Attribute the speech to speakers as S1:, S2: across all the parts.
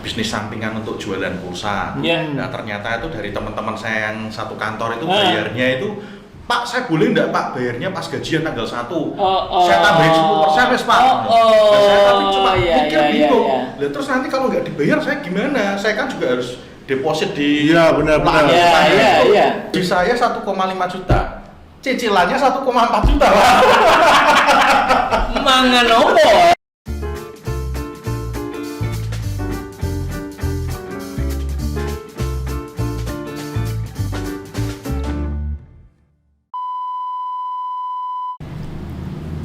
S1: bisnis sampingan untuk jualan pulsa. Nah ternyata itu dari teman-teman saya yang satu kantor itu bayarnya itu, Pak, saya boleh enggak Pak bayarnya pas gajian tanggal 1? Saya tambahin 10% wes Pak. Nah, saya tapi cuma pikir bingung. Lah terus nanti kalau nggak dibayar saya gimana? Saya kan juga harus deposit di
S2: benar.
S1: Di saya 1,5 juta. Cicilannya 1,4 juta Pak.
S3: Mangan opo?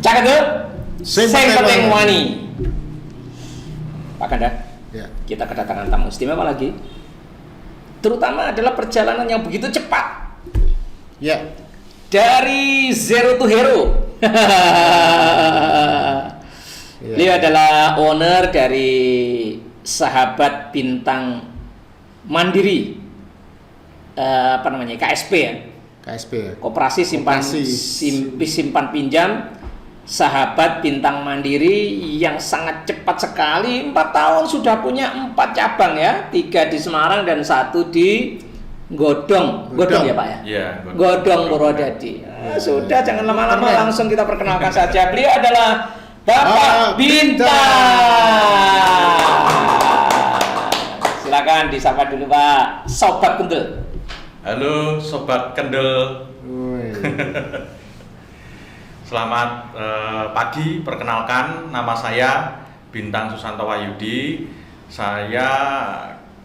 S3: Cakep, sing penting wani. Pak Kanda, kita kedatangan tamu istimewa lagi. Terutama adalah perjalanan yang begitu cepat. Dari zero to hero. Beliau adalah owner dari Sahabat Bintang Mandiri, KSP ya.
S2: KSP.
S3: Koperasi simpan pinjam Sahabat Bintang Mandiri yang sangat cepat sekali. 4 tahun sudah punya 4 cabang ya, 3 di Semarang dan 1 di Godong ya Pak ya?
S1: Iya,
S3: Godong Purwodadi. Sudah, jangan lama-lama, langsung kita perkenalkan saja. Beliau adalah Bapak Bintang. Silakan disapa dulu Pak. Sobat Kendel.
S1: Halo Sobat Kendel. Selamat pagi, perkenalkan nama saya Bintang Susanto Wahyudi. Saya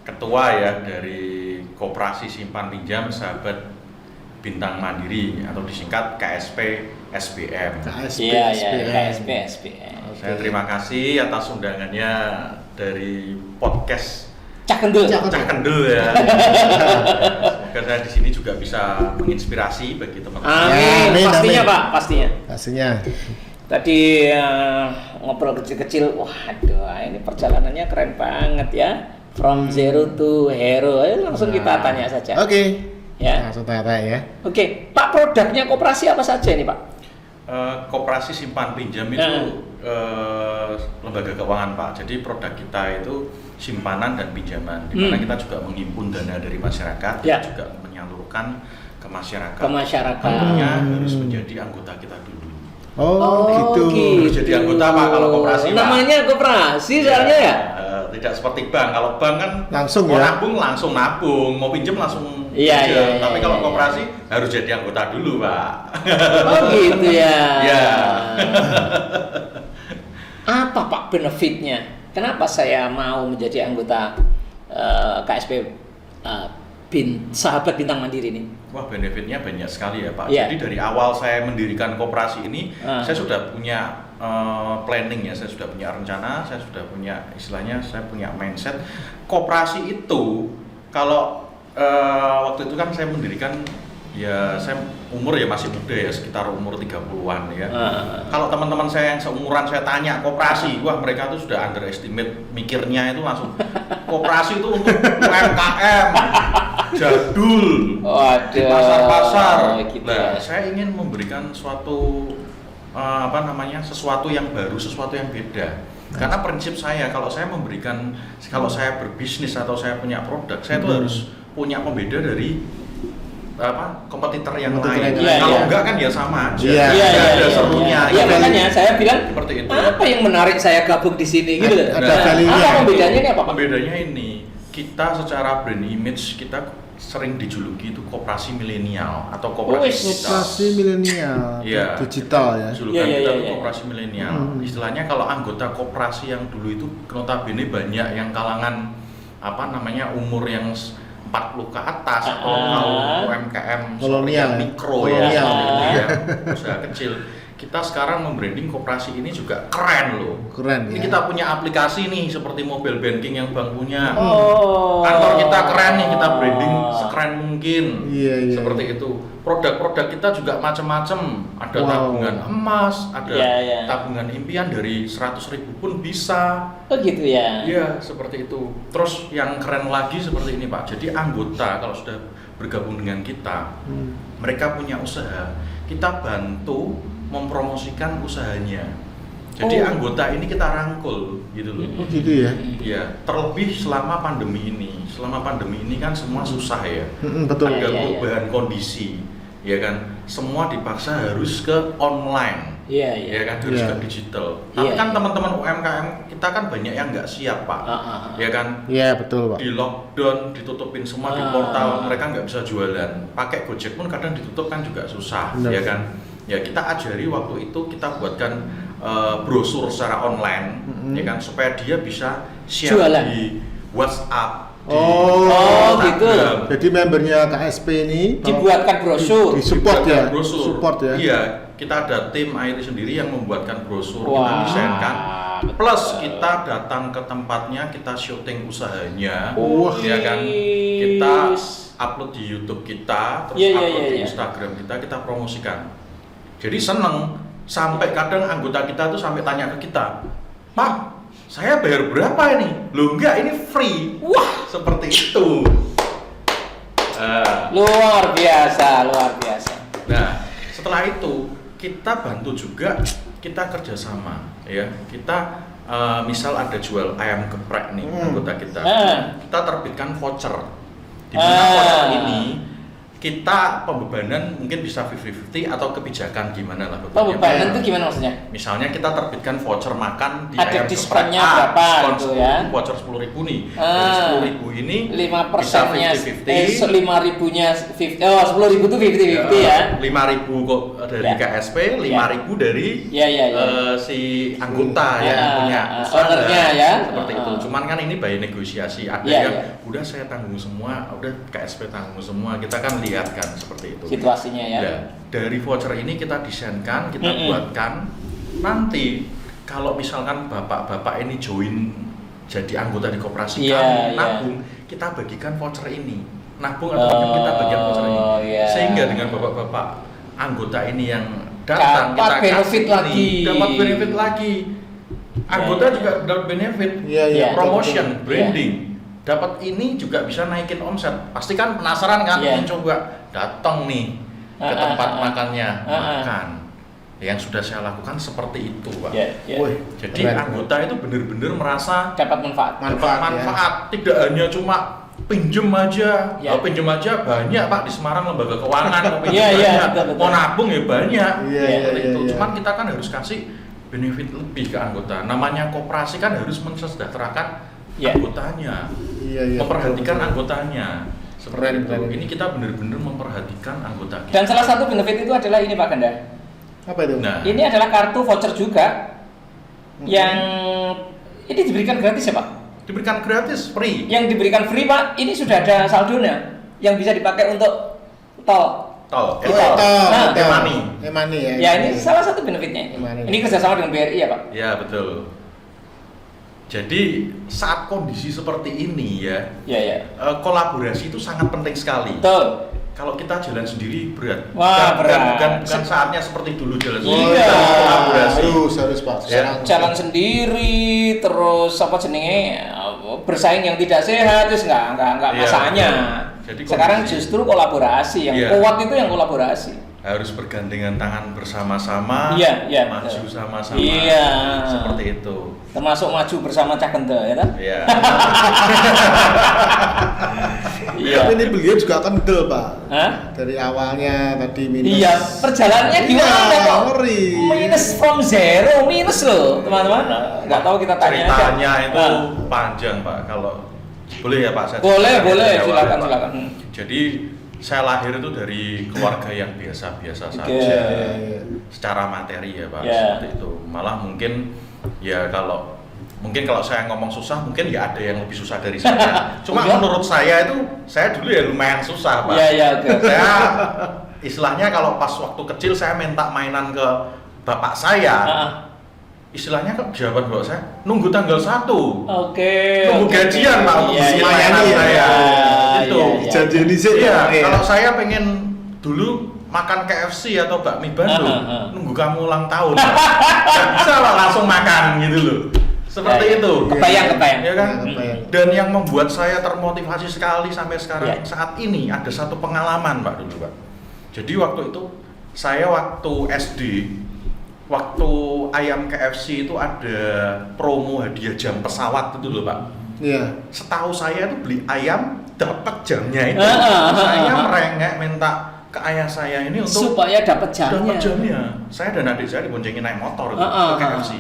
S1: ketua ya dari Koperasi Simpan Pinjam Sahabat Bintang Mandiri atau disingkat KSP SBM.
S3: KSP SBM.
S1: Saya terima kasih atas undangannya dari podcast
S3: Cah Kendel
S1: ya. Semoga saya di sini juga bisa menginspirasi bagi teman-teman.
S3: Amin. Pastinya Pak,
S2: Pastinya.
S3: Tadi ngobrol kecil-kecil, waduh, ini perjalanannya keren banget ya. From zero to hero. Langsung kita tanya saja. Ya.
S2: Langsung tanya ya.
S3: Pak, produknya koperasi apa saja ini Pak?
S1: Koperasi simpan pinjam itu lembaga keuangan Pak. Jadi produk kita itu simpanan dan pinjaman, di mana kita juga menghimpun dana dari masyarakat, kita juga menyalurkan ke masyarakat. Tentunya harus menjadi anggota kita dulu.
S2: Gitu.
S1: Harus jadi anggota Pak kalau koperasi.
S3: Namanya koperasi soalnya ya?
S1: Tidak seperti bank. Kalau bank kan
S2: langsung
S1: mau nabung langsung nabung, mau pinjam langsung pinjam. Tapi kalau koperasi harus jadi anggota dulu Pak.
S3: Gitu ya.
S1: Ya.
S3: Apa Pak benefitnya? Kenapa saya mau menjadi anggota KSP Sahabat Bintang Mandiri ini?
S1: Wah, benefitnya banyak sekali ya Pak. Jadi dari awal saya mendirikan koperasi ini, saya sudah punya planning ya, saya sudah punya rencana, saya sudah punya istilahnya, saya punya mindset. Koperasi itu kalau waktu itu kan saya mendirikan, ya saya umur ya masih muda ya, sekitar umur 30-an ya. Kalau teman-teman saya yang seumuran saya tanya koperasi, wah mereka tuh sudah underestimate, mikirnya itu langsung koperasi itu untuk UMKM, jadul, di pasar-pasar. Nah, saya ingin memberikan suatu sesuatu yang baru, sesuatu yang beda. Karena prinsip saya, kalau saya berbisnis atau saya punya produk, saya tuh harus punya pembeda dari kompetitor yang lain. Kalau enggak kan ya sama aja. Ada serunya.
S3: Makanya saya bilang
S1: seperti itu.
S3: Apa yang menarik saya gabung di sini gitu.
S2: Ada value-nya.
S3: Apa pembedanya ini apa Pak?
S1: Pembedanya ini, kita secara brand image kita sering dijuluki itu koperasi milenial atau koperasi digital.
S2: Koperasi milenial. Digital ya.
S1: Julukan kita itu koperasi milenial. Istilahnya kalau anggota koperasi yang dulu itu notabene banyak yang kalangan umur yang 40 ke atas atau UMKM
S2: kolonial
S1: mikro ya, usaha kecil. Kita sekarang membranding koperasi ini juga keren loh.
S2: Keren.
S1: Ini kita punya aplikasi nih seperti mobile banking yang bank punya. Kantor kita keren nih, kita branding sekeren mungkin. Seperti itu. Produk-produk kita juga macam-macam. Ada tabungan emas, ada tabungan impian dari 100.000 pun bisa.
S3: Gitu ya.
S1: Iya, seperti itu. Terus yang keren lagi seperti ini Pak. Jadi anggota kalau sudah bergabung dengan kita, mereka punya usaha, kita bantu mempromosikan usahanya. Jadi anggota ini kita rangkul gitu loh.
S2: Oh gitu ya?
S1: Iya, terlebih selama pandemi ini. Selama pandemi ini kan semua susah ya.
S2: Betul.
S1: Ada perubahan kondisi, ya kan. Semua dipaksa harus ke online.
S3: Iya.
S1: Ya kan, harus ke digital. Tapi kan teman-teman UMKM kita kan banyak yang nggak siap, Pak. Ya kan?
S2: Iya, betul, Pak.
S1: Di lockdown, ditutupin semua di portal, mereka nggak bisa jualan. Pakai Gojek pun kadang ditutup kan juga susah, ya kan? Ya kita ajari waktu itu kita buatkan brosur secara online, ya kan, supaya dia bisa share
S3: jualan
S1: di WhatsApp.
S3: Gitu.
S2: Jadi membernya KSP ini
S3: dibuatkan brosur,
S2: support ya.
S1: Iya, kita ada tim IT sendiri yang membuatkan brosur, kita desainkan. Plus kita datang ke tempatnya, kita syuting usahanya, ya kan. Kita upload di YouTube kita, terus upload di Instagram kita promosikan. Jadi seneng, sampai kadang anggota kita tuh sampai tanya ke kita, Pak, saya bayar berapa ini? Loh enggak, ini free. Wah, seperti itu.
S3: Luar biasa.
S1: Nah, setelah itu kita bantu juga, kita kerjasama, ya. Kita misal ada jual ayam geprek nih anggota kita, kita terbitkan voucher. Di mana voucher ini kita pembebanan mungkin bisa 50-50 atau kebijakan gimana lah.
S3: Pembebanan itu gimana maksudnya?
S1: Misalnya kita terbitkan voucher makan di
S3: ada
S1: ayam
S3: diskonnya
S1: geprek
S3: berapa
S1: diskon
S3: gitu ya?
S1: Voucher 10.000 nih. Dari 10.000 ini
S3: 5%-nya,
S1: 50-50.
S3: 5.000-nya 50, 10.000 itu 50-50 ya?
S1: 5.000 kok dari KSP, 5.000 dari si anggota yang punya usaha,
S3: ownernya ya?
S1: Seperti itu. Cuman kan ini by negosiasi. Ada yang udah saya tanggung semua, udah KSP tanggung semua. Kita kan lihat kan seperti itu
S3: situasinya ya.
S1: Dari voucher ini kita desainkan, kita buatkan. Nanti kalau misalkan bapak-bapak ini join jadi anggota di koperasi kami, nabung, kita bagikan voucher ini. Nabung atau kita bagikan voucher ini. Sehingga dengan bapak-bapak anggota ini yang datang,
S3: dapat benefit
S1: lagi. Anggota juga dapat benefit, promotion, branding. Dapat ini juga bisa naikin omset. Pasti kan penasaran kan, ingin coba datang nih ke tempat makannya, makan. Yang sudah saya lakukan seperti itu, Pak. Jadi anggota itu benar-benar merasa
S3: dapat manfaat.
S1: Tidak hanya cuma pinjem aja. Pinjem aja banyak, Pak, di Semarang lembaga keuangan mau pinjem banyak. Mau nabung ya banyak. Seperti itu. Cuman kita kan harus kasih benefit lebih ke anggota. Namanya koperasi kan harus mensejahterakan anggotanya, memperhatikan anggotanya. Seperti itu. Ini kita benar-benar memperhatikan anggota kita.
S3: Dan salah satu benefit itu adalah ini, Pak Ganda.
S2: Apa itu?
S3: Nah, ini adalah kartu voucher juga yang ini diberikan gratis ya, Pak?
S1: Diberikan gratis, free.
S3: Yang diberikan free, Pak, ini sudah ada saldonya yang bisa dipakai untuk tol.
S2: E-money ya.
S3: Ya, ini salah satu benefitnya. Ini kerjasama dengan BRI ya, Pak?
S1: Ya, betul. Jadi saat kondisi seperti ini kolaborasi itu sangat penting sekali.
S3: Betul.
S1: Kalau kita jalan sendiri berat.
S3: Berat.
S1: Bukan saatnya seperti dulu jalan sendiri.
S2: Kolaborasi. Harus Pak.
S3: Jalan sendiri, terus bersaing yang tidak sehat, terus nggak masanya.
S1: Jadi
S3: sekarang justru kolaborasi, yang kuat itu yang kolaborasi.
S1: Harus bergandengan tangan bersama-sama, maju sama-sama, seperti itu.
S3: Termasuk maju bersama Cak Genta, ya kan?
S2: Tapi ini beliau juga kendel, Pak. Dari awalnya tadi minus.
S3: Iya, perjalanannya gimana kok? Minus from zero, minus loh, teman-teman. Nggak tahu kita tanya.
S1: Ceritanya itu panjang, Pak. Kalau boleh ya, Pak?
S3: Boleh, silakan.
S1: Jadi saya lahir itu dari keluarga yang biasa-biasa saja, secara materi ya, Pak, seperti itu. Malah mungkin kalau saya ngomong susah, mungkin ya ada yang lebih susah dari saya. Cuma menurut saya dulu ya lumayan susah, Pak. Saya istilahnya kalau pas waktu kecil saya minta mainan ke bapak saya. Istilahnya jawaban bapak saya nunggu tanggal 1. Nunggu gajian, Pak, untuk beli mainan saya.
S2: Janjian sih.
S1: Kalau saya pengen dulu makan KFC atau bakmi Bandung, nunggu kamu ulang tahun. Nggak bisa lah langsung makan gitu loh. Seperti itu.
S3: Kebayang.
S1: Ya kan? Dan yang membuat saya termotivasi sekali sampai sekarang saat ini ada satu pengalaman, Pak, dulu, Pak. Jadi waktu itu saya waktu SD waktu ayam KFC itu ada promo hadiah jam pesawat itu loh Pak.
S2: Iya.
S1: Setahu saya tuh beli ayam dapat jamnya itu. Saya merengek minta ke ayah saya ini untuk
S3: supaya dapat jamnya.
S1: Saya dan adik saya diboncengin naik motor ke KFC.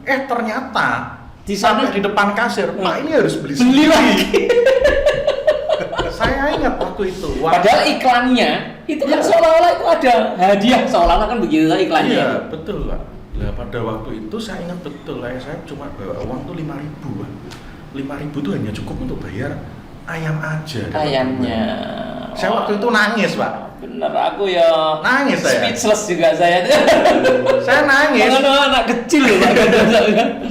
S1: Ternyata
S3: di sana
S1: sampai di depan kasir, Pak ini harus beli
S3: lagi.
S1: Saya ingat waktu itu.
S3: Padahal iklannya itu kan seolah-olah itu ada hadiah, seolah-olah kan begitu iklannya.
S1: Iya, betul Pak. Nah, pada waktu itu saya ingat betul, saya cuma bawa uang tuh 5.000 Pak. 5.000 tuh hanya cukup untuk bayar ayam aja.
S3: Ayamnya.
S1: Saya waktu itu nangis Pak.
S3: Bener, aku ya
S1: nangis saya.
S3: Speechless juga saya.
S1: Saya nangis.
S3: Anak kecil loh Pak.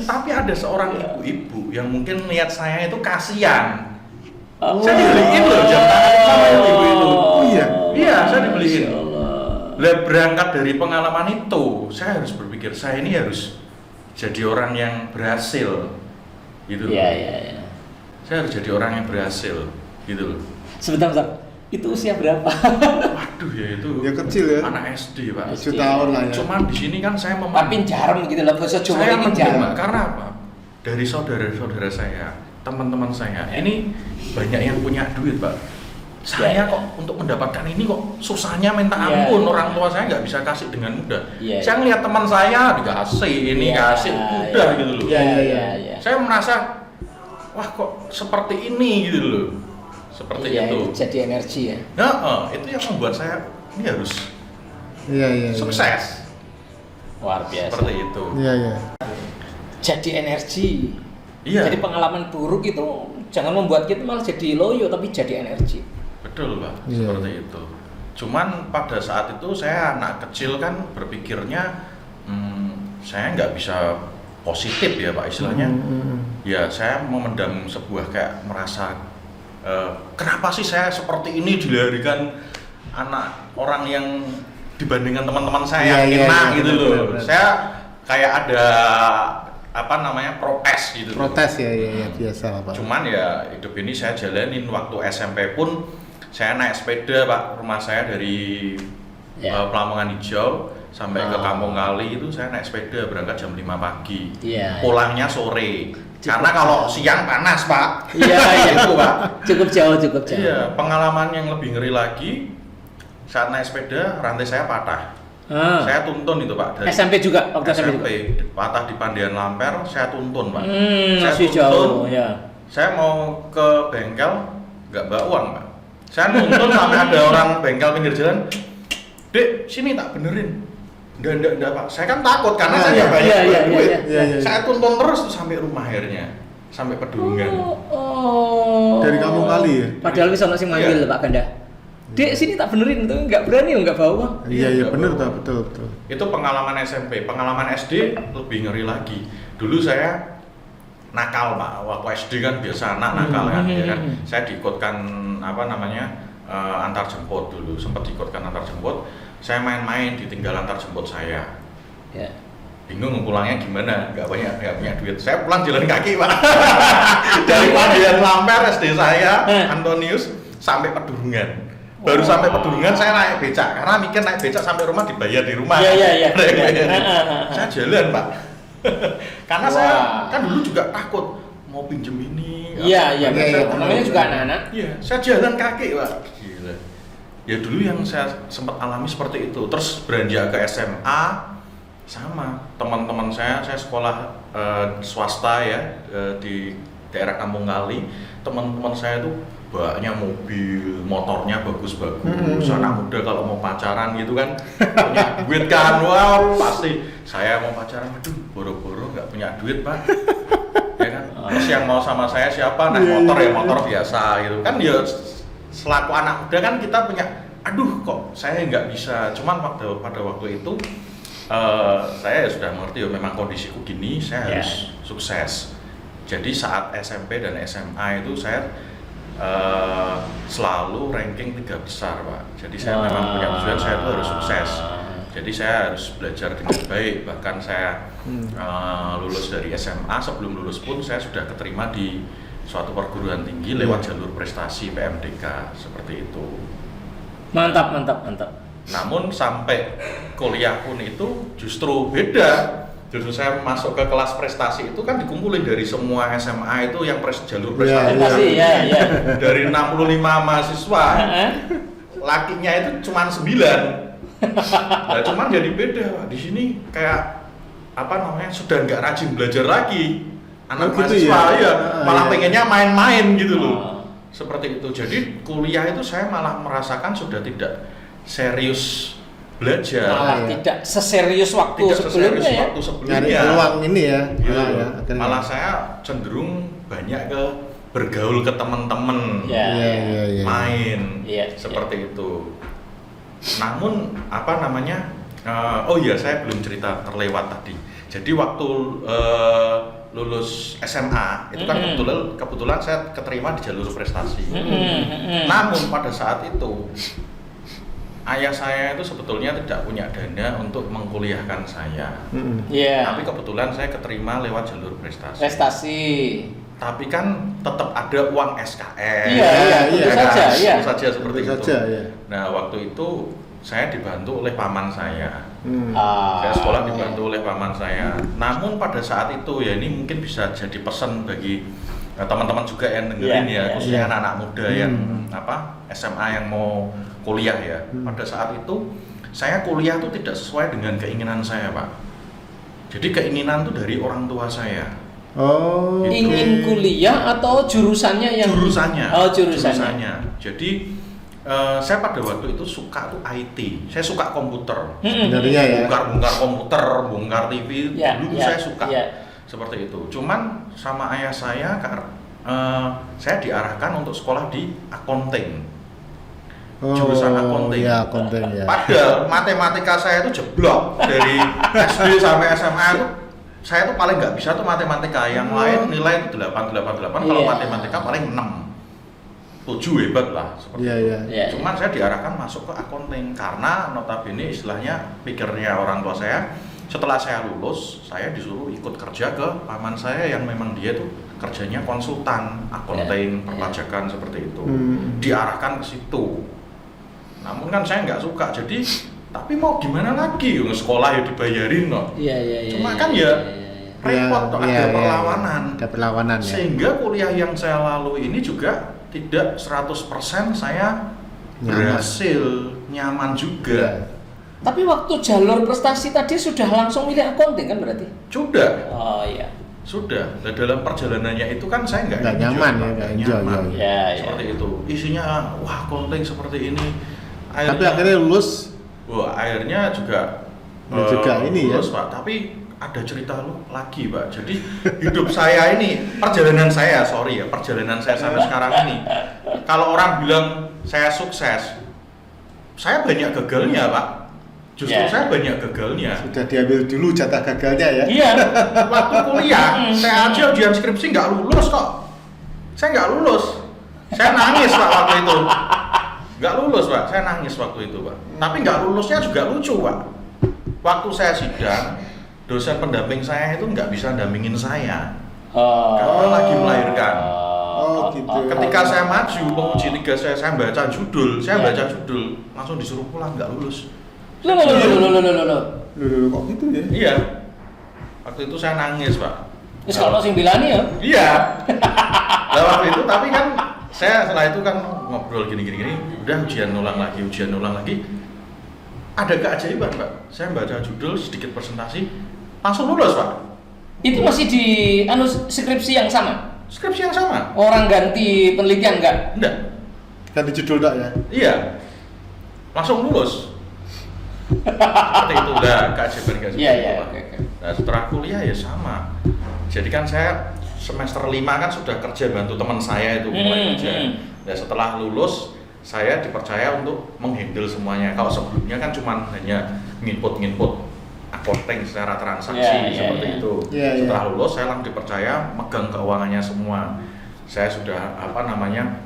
S1: Tapi ada seorang ibu-ibu yang mungkin niat saya itu kasihan. Saya dibeliin loh jam tangan sama ibu itu.
S2: Oh iya.
S1: Iya, saya dibeliin. Lah berangkat dari pengalaman itu, saya harus berpikir saya ini harus jadi orang yang berhasil. Gitu.
S3: Iya.
S1: Saya harus jadi orang yang berhasil, gitu loh.
S3: Sebentar. Itu usia berapa?
S1: Waduh ya itu.
S2: Ya kecil ya.
S1: Anak SD Pak.
S2: 7 tahun lah ya.
S1: Cuman di sini kan saya
S3: Papin jarum gitu loh, bahasa Jawa
S1: ini
S3: jarum.
S1: Karena apa? Dari saudara-saudara saya, teman-teman saya, ini banyak yang punya duit Pak. Saya kok untuk mendapatkan ini kok susahnya minta ampun, orang tua saya nggak bisa kasih dengan mudah. Saya ngeliat teman saya dikasih, ini kasih mudah gitu loh.
S3: Iya.
S1: Saya merasa wah kok seperti ini gitu loh. Seperti itu.
S3: Jadi energi ya.
S1: Nah, itu yang membuat saya ini harus sukses.
S3: Luar biasa.
S1: Seperti itu.
S2: Iya.
S3: Jadi energi.
S1: Iya.
S3: Jadi pengalaman buruk itu jangan membuat kita malah jadi loyo, tapi jadi energi.
S1: Betul Pak, seperti itu. Cuman pada saat itu saya anak kecil kan berpikirnya saya nggak bisa positif ya Pak istilahnya. Ya saya memendam sebuah kayak merasa kenapa sih saya seperti ini dilahirkan anak orang yang dibandingkan teman-teman saya yang enak gitu loh.
S2: Benar.
S1: Saya kayak ada protes gitu.
S2: Protes ya biasa lah Pak.
S1: Cuman ya hidup ini saya jalanin. Waktu SMP pun saya naik sepeda Pak, rumah saya dari Pelamongan Hijau sampai ke Kampung Kali itu saya naik sepeda berangkat jam 5 pagi. Pulangnya sore. Karena kalau siang panas Pak.
S3: Iya.
S1: Itu Pak.
S3: Cukup jauh.
S1: Iya, pengalaman yang lebih ngeri lagi saat naik sepeda rantai saya patah. Saya tuntun itu Pak dari
S3: SMP juga waktu
S1: SMP patah di Pandian Lamper, saya tuntun Pak.
S3: Saya masih jauh ya.
S1: Saya mau ke bengkel nggak bawa uang Pak. Saya nuntun sampai ada orang bengkel pinggir jalan, Dek sini tak benerin. Enggak Pak, saya kan takut karena saya nggak banyak duit. Saya tuntun terus sampai rumah akhirnya, sampai Pedulungan.
S2: Dari Kampung Kali ya.
S3: Padahal bisa masih manggil Pak Ganda. Dek sini tak benerin tuh nggak berani nggak bawa.
S2: Iya bener tuh betul.
S1: Itu pengalaman SMP, pengalaman SD lebih ngeri lagi. Dulu saya nakal Pak, waktu SD kan biasa anak nakal kan, ya kan. Saya diikutkan antar jemput dulu, sempat diikutkan antar jemput. Saya main-main ditinggal antar jemput saya. Bingung pulangnya gimana, nggak punya duit. Saya pulang jalan kaki Pak. Dari Pandian Lamper SD saya, Antonius sampai Pedulungan. Baru sampai Pedulungan saya naik becak karena mikir naik becak sampai rumah dibayar di rumah.
S3: Iya.
S1: Saya jalan Pak. Karena saya kan dulu juga takut mau pinjem ini.
S3: Iya. Namanya juga anak-anak.
S1: Iya, saya jalan kaki Pak. Gila. Ya dulu yang saya sempat alami seperti itu. Terus beranjak ke SMA sama teman-teman saya sekolah swasta ya di daerah Kampung Kali. Teman-teman saya tuh banyak mobil, motornya bagus-bagus. Anak muda kalau mau pacaran gitu kan punya duit kan, wah pasti saya mau pacaran, aduh boro-boro nggak punya duit Pak. Ya kan. Terus yang mau sama saya siapa naik motor ya motor biasa gitu kan, ya selaku anak muda kan kita punya, aduh kok saya nggak bisa. Cuman pada waktu itu saya sudah mengerti ya memang kondisiku gini, saya harus sukses. Jadi saat SMP dan SMA itu saya selalu ranking 3 besar Pak. Jadi saya memang punya tujuan saya itu harus sukses. Jadi saya harus belajar dengan baik. Bahkan saya lulus dari SMA, sebelum lulus pun saya sudah keterima di suatu perguruan tinggi lewat jalur prestasi PMDK seperti itu.
S3: Mantap.
S1: Namun sampai kuliah pun itu justru beda. Justru saya masuk ke kelas prestasi itu kan dikumpulin dari semua SMA itu yang jalur prestasi. Dari 65 mahasiswa, lakinya itu cuma 9. Nah, cuman jadi beda. Di sini kayak sudah nggak rajin belajar lagi. Anak mahasiswa malah pengennya main-main gitu loh. Seperti itu. Jadi kuliah itu saya malah merasakan sudah tidak serius belajar,
S3: malah tidak seserius waktu sebelumnya.
S2: Nyari peluang ini ya.
S1: Malah saya cenderung banyak ke bergaul ke teman-teman, main, seperti itu. Namun saya belum cerita terlewat tadi. Jadi waktu lulus SMA itu kan kebetulan saya keterima di jalur prestasi. Namun pada saat itu ayah saya itu sebetulnya tidak punya dana untuk mengkuliahkan saya. Tapi kebetulan saya keterima lewat jalur prestasi. Tapi kan tetap ada uang SKS.
S3: Tentu
S1: saja seperti itu. Nah, waktu itu saya dibantu oleh paman saya. Saya sekolah dibantu oleh paman saya. Namun pada saat itu ya ini mungkin bisa jadi pesan bagi teman-teman juga yang dengerin khususnya anak-anak muda yang SMA yang mau kuliah ya. Pada saat itu saya kuliah itu tidak sesuai dengan keinginan saya, Pak. Jadi keinginan itu dari orang tua saya.
S2: Oh,
S1: gitu.
S3: Ingin kuliah atau jurusannya yang
S1: jurusannya. Jadi saya pada waktu itu suka tuh IT. Saya suka komputer.
S2: Sebenarnya ya.
S1: Bongkar komputer, bongkar TV. Dulu saya suka. Seperti itu. Cuman sama ayah saya saya diarahkan untuk sekolah di accounting. Jurusan accounting. Padahal matematika saya itu jeblok dari SD sampai SMA itu. Saya tuh paling nggak bisa tuh matematika. Yang lain nilai itu 8. Kalau matematika paling 6. 7 hebat lah seperti itu. Cuman saya diarahkan masuk ke accounting karena notabene istilahnya pikirnya orang tua saya. Setelah saya lulus, saya disuruh ikut kerja ke paman saya yang memang dia tuh kerjanya konsultan accounting, perpajakan seperti itu. Diarahkan ke situ. Namun kan saya nggak suka, jadi tapi mau gimana lagi, sekolah ya dibayarin kok. Cuma kan repot tuh, ada perlawanan.
S2: Ada perlawanan ya.
S1: Sehingga kuliah yang saya lalui ini juga tidak 100% saya berhasil, nyaman juga.
S3: Tapi waktu jalur prestasi tadi sudah langsung milih accounting kan berarti?
S1: Sudah.
S3: Sudah.
S1: Nah, dalam perjalanannya itu kan saya nggak
S2: nyaman.
S1: Seperti itu. Isinya accounting seperti ini.
S2: Tapi akhirnya lulus.
S1: Akhirnya juga
S2: ini
S1: lulus, Pak. Tapi ada cerita lagi, Pak. Jadi hidup saya ini, perjalanan saya sampai sekarang ini. Kalau orang bilang saya sukses, saya banyak gagalnya, Pak. Justru saya banyak gagalnya.
S2: Sudah diambil dulu jatah gagalnya ya?
S3: Iya.
S1: Waktu kuliah, saya aja ujian skripsi nggak lulus kok. Saya nggak lulus. Saya nangis, Pak, waktu itu. Nggak lulus, Pak. Saya nangis waktu itu, Pak. Tapi nggak lulusnya juga lucu, Pak. Waktu saya sidang, dosen pendamping saya itu nggak bisa dampingin saya. Karena lagi melahirkan. Ketika saya maju, penguji 3 saya baca judul, langsung disuruh pulang, nggak lulus.
S3: Loh,
S2: kok gitu ya?
S1: Iya. Waktu itu saya nangis, Pak.
S3: Terus kalau sing bilani ya?
S1: Iya. Nah, waktu itu tapi kan saya setelah itu kan ngobrol gini, udah ujian ulang lagi. Ada keajaiban, Pak. Saya baca judul, sedikit presentasi, langsung lulus, Pak.
S3: Itu masih di skripsi yang sama?
S1: Skripsi yang sama.
S3: Orang ganti penelitian enggak?
S1: Enggak.
S2: Ganti judul enggak ya?
S1: Iya. Langsung lulus. Seperti itu lah keajaiban.
S3: Iya.
S1: Nah, setelah kuliah ya sama. Jadi kan saya semester 5 kan sudah kerja bantu teman saya itu mulai kerja. Nah, setelah lulus saya dipercaya untuk menghandle semuanya. Kalau sebelumnya kan cuma hanya nginput accounting secara transaksi seperti itu. Setelah lulus saya langsung dipercaya megang keuangannya semua. Saya sudah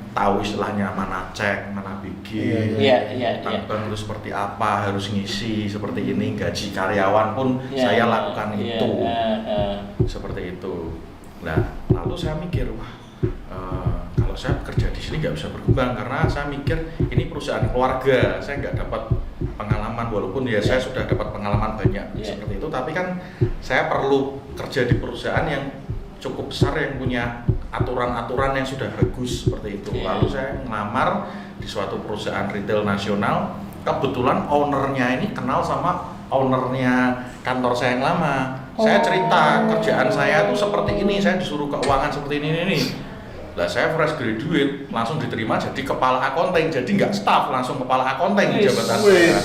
S1: tahu istilahnya mana cek, mana bikin, bank itu seperti apa, harus ngisi seperti ini, gaji karyawan pun saya lakukan itu, seperti itu. Nah, lalu saya mikir, kalau saya kerja di sini nggak bisa berkembang karena saya mikir ini perusahaan keluarga, saya nggak dapat pengalaman, walaupun ya saya sudah dapat pengalaman banyak seperti itu, tapi kan saya perlu kerja di perusahaan yang cukup besar yang punya aturan-aturan yang sudah bagus seperti itu. Lalu saya ngelamar di suatu perusahaan retail nasional, kebetulan ownernya ini kenal sama ownernya kantor saya yang lama. Saya cerita kerjaan saya tuh seperti ini, saya disuruh keuangan seperti ini. Lah saya fresh graduate langsung diterima jadi kepala accounting, jadi nggak staff, langsung kepala accounting jabatan saya.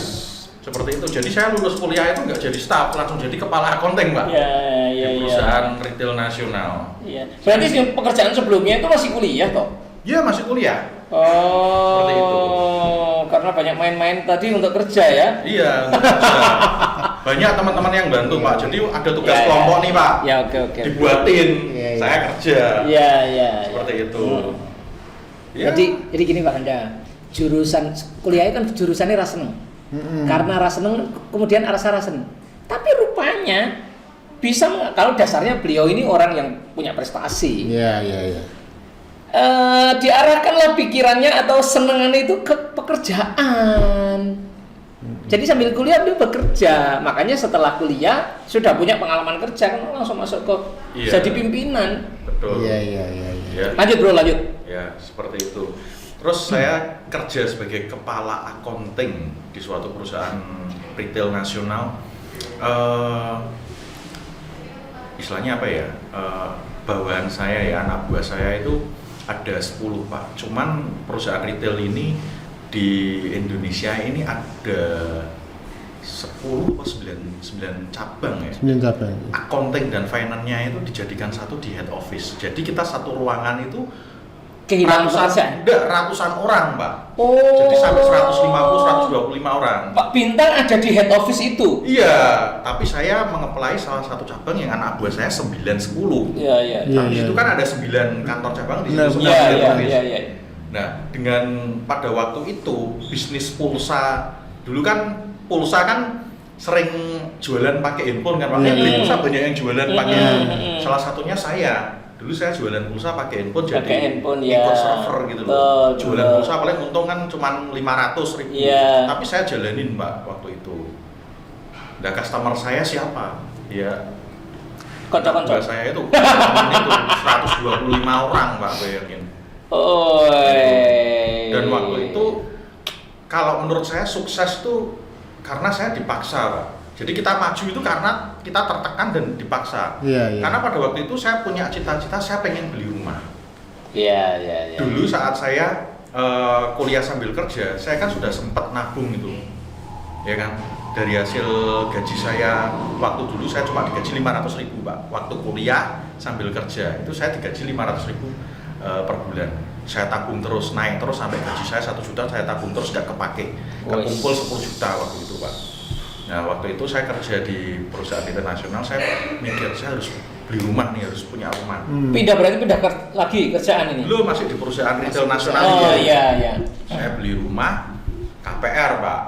S1: Seperti itu. Jadi saya lulus kuliah itu nggak jadi staff, langsung jadi kepala accounting, Pak. Di perusahaan retail nasional.
S3: Iya. Berarti pekerjaan sebelumnya itu masih kuliah toh?
S1: Iya, masih kuliah.
S3: Seperti itu. Karena banyak main-main tadi untuk kerja ya?
S1: Iya, untuk kerja. Banyak teman-teman yang bantu, Pak. Jadi ada tugas kelompok nih, Pak.
S3: Ya, oke.
S1: Dibuatin, saya kerja.
S3: Iya.
S1: Seperti itu.
S3: Ya. Jadi gini Pak Anda, jurusan kuliah kan jurusannya raseneng. Karena raseneng kemudian rasa raseneng. Tapi rupanya bisa, kalau dasarnya beliau ini orang yang punya prestasi.
S2: Iya.
S3: Diarahkanlah pikirannya atau senengannya itu ke pekerjaan. Jadi sambil kuliah beliau bekerja. Makanya setelah kuliah sudah punya pengalaman kerja kan langsung masuk ke jadi pimpinan.
S1: Betul.
S2: Iya.
S3: Lanjut bro, lanjut.
S1: Ya, seperti itu. Terus saya kerja sebagai kepala accounting di suatu perusahaan retail nasional. Istilahnya apa ya? Bawahan saya ya, anak buah saya itu ada 10, Pak. Cuman perusahaan retail ini di Indonesia ini ada 10 atau 9 cabang ya.
S2: 9 cabang.
S1: Accounting dan finance-nya itu dijadikan satu di head office. Jadi kita satu ruangan itu ratusan orang, Pak. Jadi sampai 150-125 orang.
S3: Pak Bintang ada di head office itu?
S1: Iya, tapi saya mengeplai salah satu cabang yang anak buah saya 9-10.
S3: Iya.
S1: Tapi itu kan ada 9 kantor cabang di situ, semua head office.
S3: Iya.
S1: Nah, dengan pada waktu itu bisnis pulsa, dulu kan pulsa kan sering jualan pakai handphone kan, Pak. Beli pulsa banyak yang jualan pakai. Salah satunya saya. Dulu saya jualan pulsa pakai handphone, jadi ikut server gitu loh. Jualan pulsa paling untung kan cuma 500.000. Tapi saya jalanin, Pak, waktu itu. Nah, customer saya siapa? Ya
S3: Kocok-kocok
S1: saya itu 125 orang, Pak, bayangin. Dan waktu itu kalau menurut saya sukses tuh karena saya dipaksa, Pak. Jadi kita maju itu karena kita tertekan dan dipaksa. Karena pada waktu itu saya punya cita-cita, saya pengen beli rumah.
S3: Iya.
S1: Dulu saat saya kuliah sambil kerja, saya kan sudah sempat nabung itu, ya kan. Dari hasil gaji saya waktu dulu saya cuma digaji 500.000, Pak. Waktu kuliah sambil kerja itu saya digaji 500.000 per bulan. Saya tabung terus, naik terus sampai gaji saya 1 juta, saya tabung terus nggak kepake. Kekumpul 10 juta waktu itu, Pak. Nah, waktu itu saya kerja di perusahaan internasional, saya mikir saya harus beli rumah nih, harus punya rumah.
S3: Berarti pindah lagi kerjaan ini?
S1: Lu masih di perusahaan retail nasional.
S3: Iya.
S1: Saya beli rumah KPR, Pak.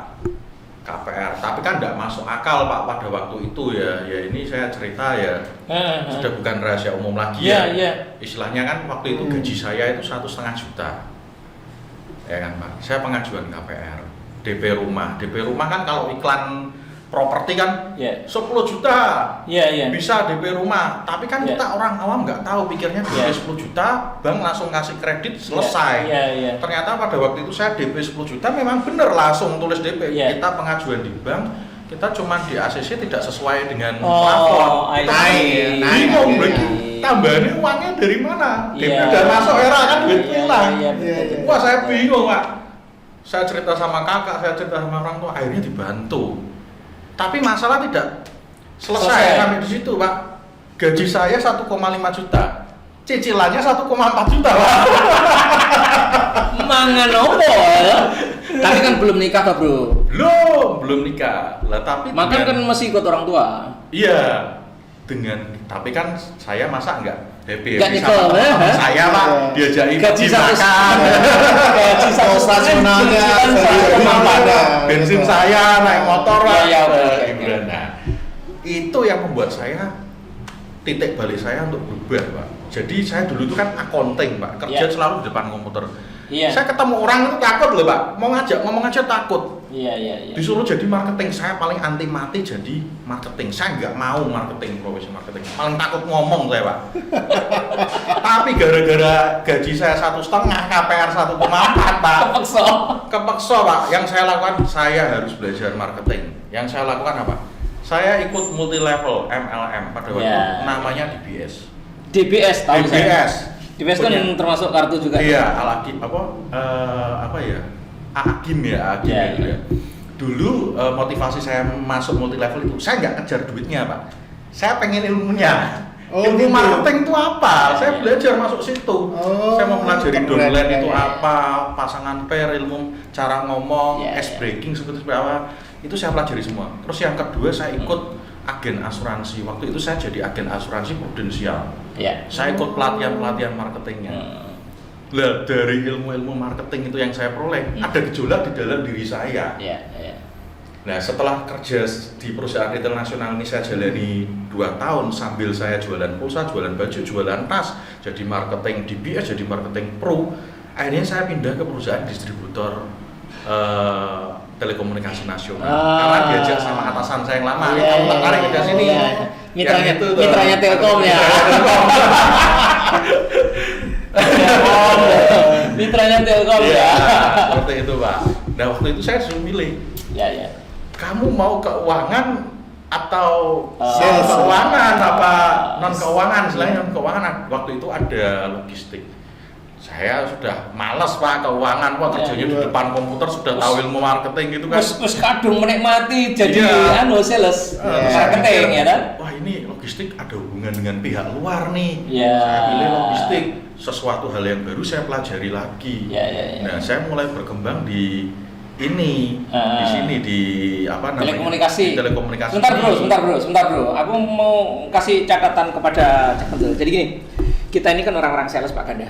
S1: KPR, tapi kan nggak masuk akal, Pak, pada waktu itu ya. Ya ini saya cerita ya, sudah bukan rahasia umum lagi ya. Istilahnya kan waktu itu gaji saya itu 1,5 juta, ya kan, Pak. Saya pengajuan KPR, DP rumah kan kalau iklan properti kan 10 juta bisa DP rumah, tapi kan kita orang awam nggak tahu, pikirnya DP 10 juta bank langsung kasih kredit selesai. Ternyata pada waktu itu saya DP 10 juta memang bener langsung tulis DP. Kita pengajuan di bank, kita cuma di ACC tidak sesuai dengan plafon, bingung lagi tambahannya uangnya dari mana, DP udah masuk era kan duit hilang. Wah, saya bingung, Pak. Saya cerita sama kakak, saya cerita sama orang tua, akhirnya dibantu. Tapi masalah tidak selesai sampai di situ, Pak. Gaji saya 1,5 juta, cicilannya 1,4 juta, Pak.
S3: Mangan opo ya? Tapi kan belum nikah, Pak, Bro.
S1: Belum nikah. Lah tapi
S3: makan kan masih ikut orang tua.
S1: Iya. Tapi kan saya masa enggak happy
S3: sama
S1: teman saya, Pak, diajakin
S3: gaji
S1: makan,
S3: gaji operasionalnya,
S1: bensin saya, naik motor, Pak.
S3: Iya.
S1: Nah, itu yang membuat saya titik balik saya untuk berubah, Pak. Jadi saya dulu itu kan accounting, Pak, kerja selalu di depan komputer. Saya ketemu orang itu takut loh, Pak, mau ngajak ngomong aja takut.
S3: Iya.
S1: Disuruh jadi marketing, saya paling anti mati jadi marketing. Saya nggak mau marketing, profesi marketing. Paling takut ngomong saya, Pak. Tapi gara-gara gaji saya 1,5, KPR 1,4, Pak. Kepeksa, Pak. Yang saya lakukan, saya harus belajar marketing. Yang saya lakukan apa? Saya ikut multi level MLM pada waktu namanya DBS.
S3: DBS tahu
S1: DBS.
S3: saya. DBS kan yang termasuk kartu juga.
S1: Iya, Alagim apa ya? Agim ya. Dulu motivasi saya masuk multi level itu, saya nggak kejar duitnya, Pak. Saya pengen ilmunya. Ilmu marketing itu apa? Saya belajar masuk situ. Saya mau pelajari downline itu apa, pasangan pair, ilmu cara ngomong, ice breaking seperti apa. Itu saya pelajari semua. Terus yang kedua saya ikut agen asuransi. Waktu itu saya jadi agen asuransi prudensial. Saya ikut pelatihan marketingnya. Lah dari ilmu-ilmu marketing itu yang saya peroleh, ada gejolak di dalam diri saya. Nah setelah kerja di perusahaan retail nasional ini saya jalani 2 tahun sambil saya jualan pulsa, jualan baju, jualan tas, jadi marketing DBS, jadi marketing pro. Akhirnya saya pindah ke perusahaan distributor telekomunikasi nasional. Karena diajak sama atasan saya yang lama, kamu tertarik ke sini.
S3: Mitranya Telkom ya. Mitranya Telkom ya.
S1: Seperti itu, Pak. Nah waktu itu saya disuruh milih. Kamu mau keuangan atau keuangan apa non keuangan? Selain non keuangan, waktu itu ada logistik. Saya sudah malas, Pak, keuangan, Pak, kerjanya di depan komputer, sudah tahu ilmu marketing gitu kan.
S3: Terus kadung menikmati jadi sales marketing ya kan.
S1: Wah ini logistik ada hubungan dengan pihak luar nih. Saya pilih logistik, sesuatu hal yang baru saya pelajari lagi. Nah saya mulai berkembang di sini di apa namanya?
S3: Telekomunikasi.
S1: Di telekomunikasi.
S3: Sebentar bro. Aku mau kasih catatan kepada Cak Kendel. Jadi gini, kita ini kan orang-orang sales, Pak Ganda.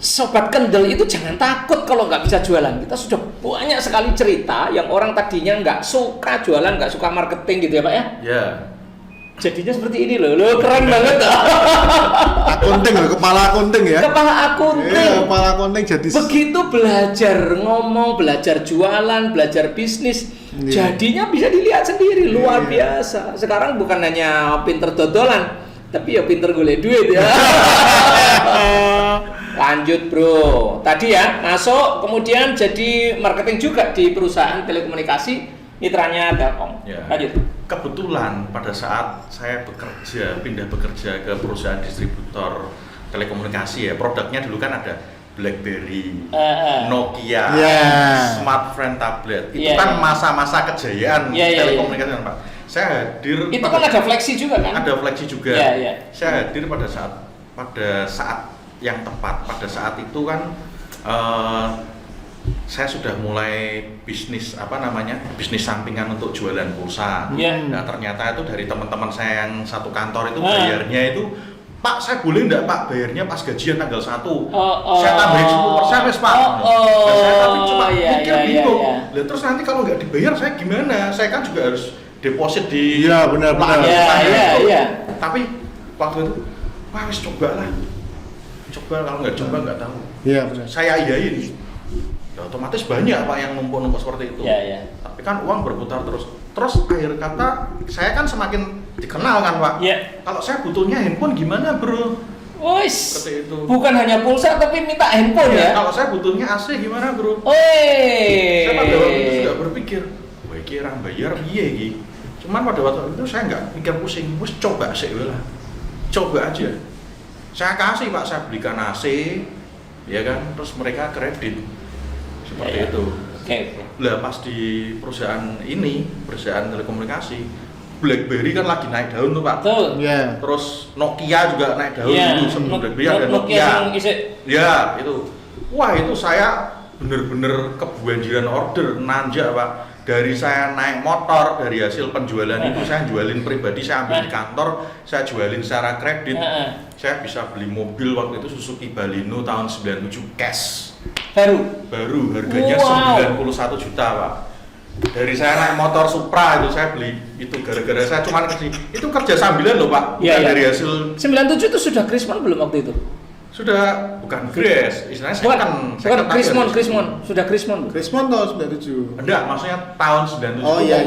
S3: Sobat Kendel itu jangan takut kalau nggak bisa jualan. Kita sudah banyak sekali cerita yang orang tadinya nggak suka jualan, nggak suka marketing gitu ya, Pak ya? Jadinya seperti ini loh, keren banget.
S2: Akunting, kepala akunting ya.
S3: Kepala akunting.
S2: Kepala akunting jadi.
S3: Begitu belajar ngomong, belajar jualan, belajar bisnis, jadinya bisa dilihat sendiri, luar biasa. Sekarang bukan hanya pinter dodolan, tapi ya pinter golek duit ya. Lanjut bro, tadi ya masuk kemudian jadi marketing juga di perusahaan telekomunikasi mitranya Telkom. Lanjut.
S1: Kebetulan pada saat saya pindah bekerja ke perusahaan distributor telekomunikasi ya, produknya dulu kan ada BlackBerry, Nokia, smartphone, tablet. Itu kan masa-masa kejayaan telekomunikasi kan, Pak. Saya hadir.
S3: Itu kan ada fleksi juga kan?
S1: Ada fleksi juga. Saya hadir pada saat yang tepat. Pada saat itu kan saya sudah mulai bisnis bisnis sampingan untuk jualan pulsa. Nah ternyata itu dari teman-teman saya yang satu kantor itu bayarnya itu, Pak saya boleh enggak Pak bayarnya pas gajian tanggal 1 saya tambahin 10% Pak. Saya tapi cuma pikir bingung. Lah terus nanti kalau nggak dibayar saya gimana? Saya kan juga harus deposit di
S2: benar.
S1: Tapi waktu itu wis coba kalau nggak coba nggak tahu.
S2: Benar.
S1: Saya iyain. Ya, otomatis banyak Pak yang numpuk-numpuk seperti itu. Tapi kan uang berputar terus. Terus akhir kata saya kan semakin dikenal kan Pak. Kalau saya butuhnya handphone gimana bro? Seperti itu.
S3: Bukan hanya pulsa tapi minta handphone ya.
S1: Kalau saya butuhnya AC gimana bro? Saya pada waktu itu sudah berpikir, wah kira bayar piye iki. Cuman pada waktu itu saya nggak mikir pusing, coba sih lah. Coba aja. Saya kasih Pak, saya belikan AC, ya kan, terus mereka kredit. Seperti itu. Lah pas di perusahaan telekomunikasi, BlackBerry kan lagi naik daun tuh Pak. Terus Nokia juga naik daun dulu sebelum BlackBerry ada Nokia. Itu. Wah itu saya bener-bener kebanjiran order, nanjak Pak. Dari saya naik motor, dari hasil penjualan itu saya jualin pribadi, saya ambil di kantor, saya jualin secara kredit. Saya bisa beli mobil waktu itu Suzuki Baleno tahun 97 cash. Baru harganya 91 juta Pak. Dari saya naik motor Supra itu saya beli itu gara-gara saya cuma itu kerja sambilan loh Pak. Dari hasil
S3: 97 itu sudah Krisman belum waktu itu?
S1: Sudah bukan Grace, istilahnya
S3: bukan Krismon, sudah Krismon.
S2: Krismon tahun 97.
S1: Enggak, maksudnya tahun 97.
S2: Oh iya.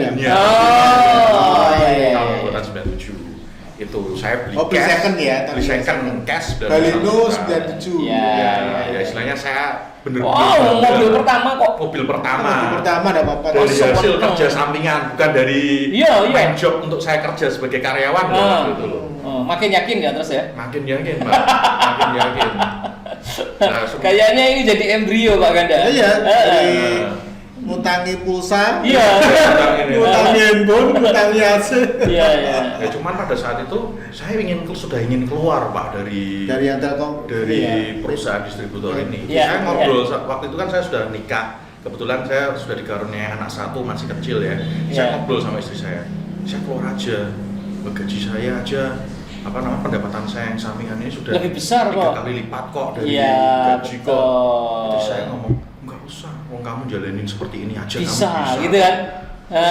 S1: Tahun 97. Itu saya beli
S2: beli
S1: cash.
S2: second ya,
S1: Beli second cash dari
S2: Baleno 97.
S1: Ya, istilahnya saya bener-bener.
S3: Wow, mobil pertama kok.
S1: Mobil pertama
S2: ada apa-apa.
S1: Dari hasil kerja sampingan, bukan dari main job untuk saya kerja sebagai karyawan gitu loh.
S3: Makin yakin ya terus ya?
S1: Makin yakin, Pak. Makin yakin. Nah,
S3: kayaknya ini jadi embrio Pak Ganda.
S2: Iya. Ngutangi pulsa.
S3: Iya.
S2: Ngutangi handphone, ngutangi AC.
S3: Iya.
S1: Ya cuman pada saat itu saya sudah ingin keluar Pak dari
S2: Telkom,
S1: dari perusahaan distributor ini.
S3: Iya.
S1: Saya ngobrol waktu itu kan saya sudah nikah. Kebetulan saya sudah dikaruniai anak satu masih kecil ya. Saya ngobrol sama istri saya keluar aja. Gaji saya aja pendapatan saya yang sampingan ini sudah
S3: lebih besar
S1: 3
S3: kok.
S1: kali lipat kok dari gaji
S3: betul.
S1: kok. Jadi saya ngomong nggak usah, kamu jalanin seperti ini aja
S3: bisa,
S1: kamu bisa.
S3: gitu kan?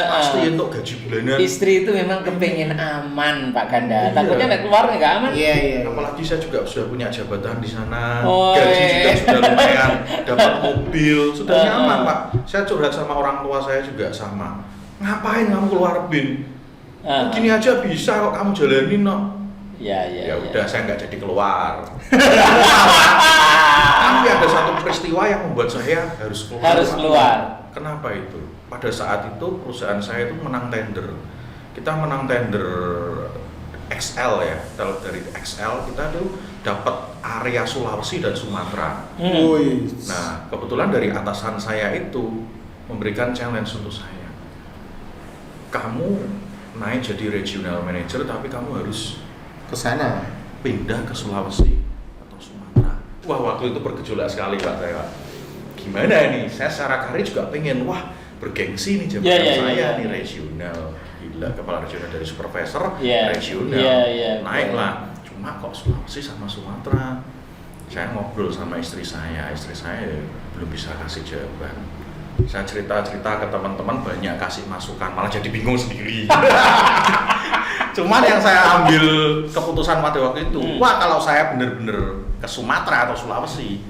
S1: Pasti untuk gaji bulanan.
S3: Istri itu memang kepengen aman Pak Ganda. Takutnya nggak keluar nggak aman.
S2: Iya.
S1: Apalagi saya juga sudah punya jabatan di sana,
S3: Oh,
S1: gaji juga sudah lumayan, dapat mobil, sudah nyaman Pak. Saya curhat sama orang tua saya juga sama. Ngapain kamu keluar bin? Gini aja bisa kok kamu jalanin no. Ya udah saya nggak jadi keluar. Tapi ada satu peristiwa yang membuat saya harus keluar. Kenapa itu? Pada saat itu perusahaan saya itu menang tender. Kita menang tender XL ya. Dari XL kita tuh dapat area Sulawesi dan Sumatera. Nah, kebetulan dari atasan saya itu memberikan challenge untuk saya. Kamu naik jadi regional manager tapi kamu harus
S2: ke sana,
S1: pindah ke Sulawesi atau Sumatera. Wah, waktu itu bergejolak sekali Pak saya. Gimana ini? Saya secara karir juga pengen, bergengsi nih jabatan saya nih regional. Gila, kepala regional dari supervisor regional. Naiklah. Cuma kok Sulawesi sama Sumatera. Saya ngobrol sama istri saya belum bisa kasih jawaban. Saya cerita ke teman-teman banyak kasih masukan, malah jadi bingung sendiri. Cuman yang saya ambil keputusan pada waktu itu, kalau saya bener-bener ke Sumatera atau Sulawesi,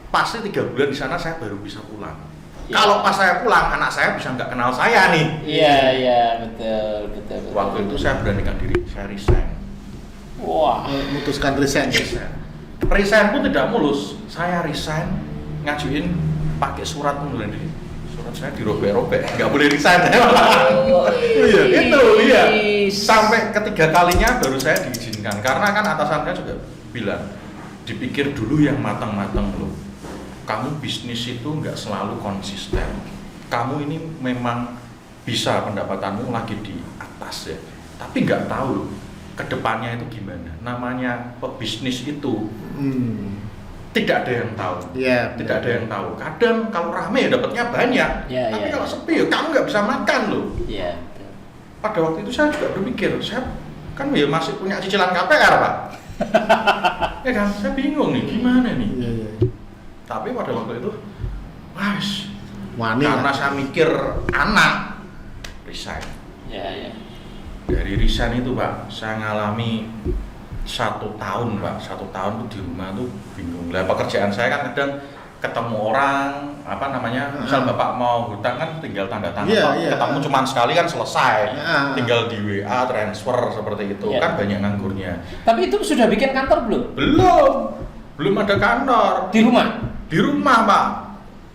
S1: pasti 3 bulan di sana saya baru bisa pulang. Kalau pas saya pulang, anak saya bisa nggak kenal saya nih.
S3: Iya, betul.
S1: Waktu itu saya beranikan diri, saya resign.
S2: Wah, memutuskan resign.
S1: Resign pun tidak mulus. Saya resign, ngajuin pakai surat pengunduran diri. Surat saya dirobek-robek, nggak boleh resign. Iya. Sampai ketiga kalinya baru saya diizinkan. Karena kan atasan saya juga bilang, dipikir dulu yang matang-matang loh. Kamu bisnis itu nggak selalu konsisten. Kamu ini memang bisa pendapatanmu lagi di atas ya, tapi nggak tahu loh kedepannya itu gimana. Namanya pebisnis itu. Tidak ada yang tahu. Tidak ada yang tahu. Kadang kalau rame ya dapatnya banyak. Tapi kalau sepi ya kamu nggak bisa makan loh. Pada waktu itu saya juga berpikir, saya kan ya masih punya cicilan KPR Pak. Ya kan, saya bingung nih gimana nih. Tapi pada waktu itu, karena saya mikir anak, resign. Dari resign itu Pak, saya ngalami 1 tahun Pak, 1 tahun tuh di rumah tuh bingung. Lah pekerjaan saya kan kadang ketemu orang, misal bapak mau hutang kan tinggal tanda tangan, ketemu cuma sekali kan selesai, tinggal di WA transfer seperti itu, kan banyak nganggurnya.
S3: Tapi itu sudah bikin kantor belum?
S1: Belum ada kantor.
S3: Di rumah?
S1: Di rumah Pak.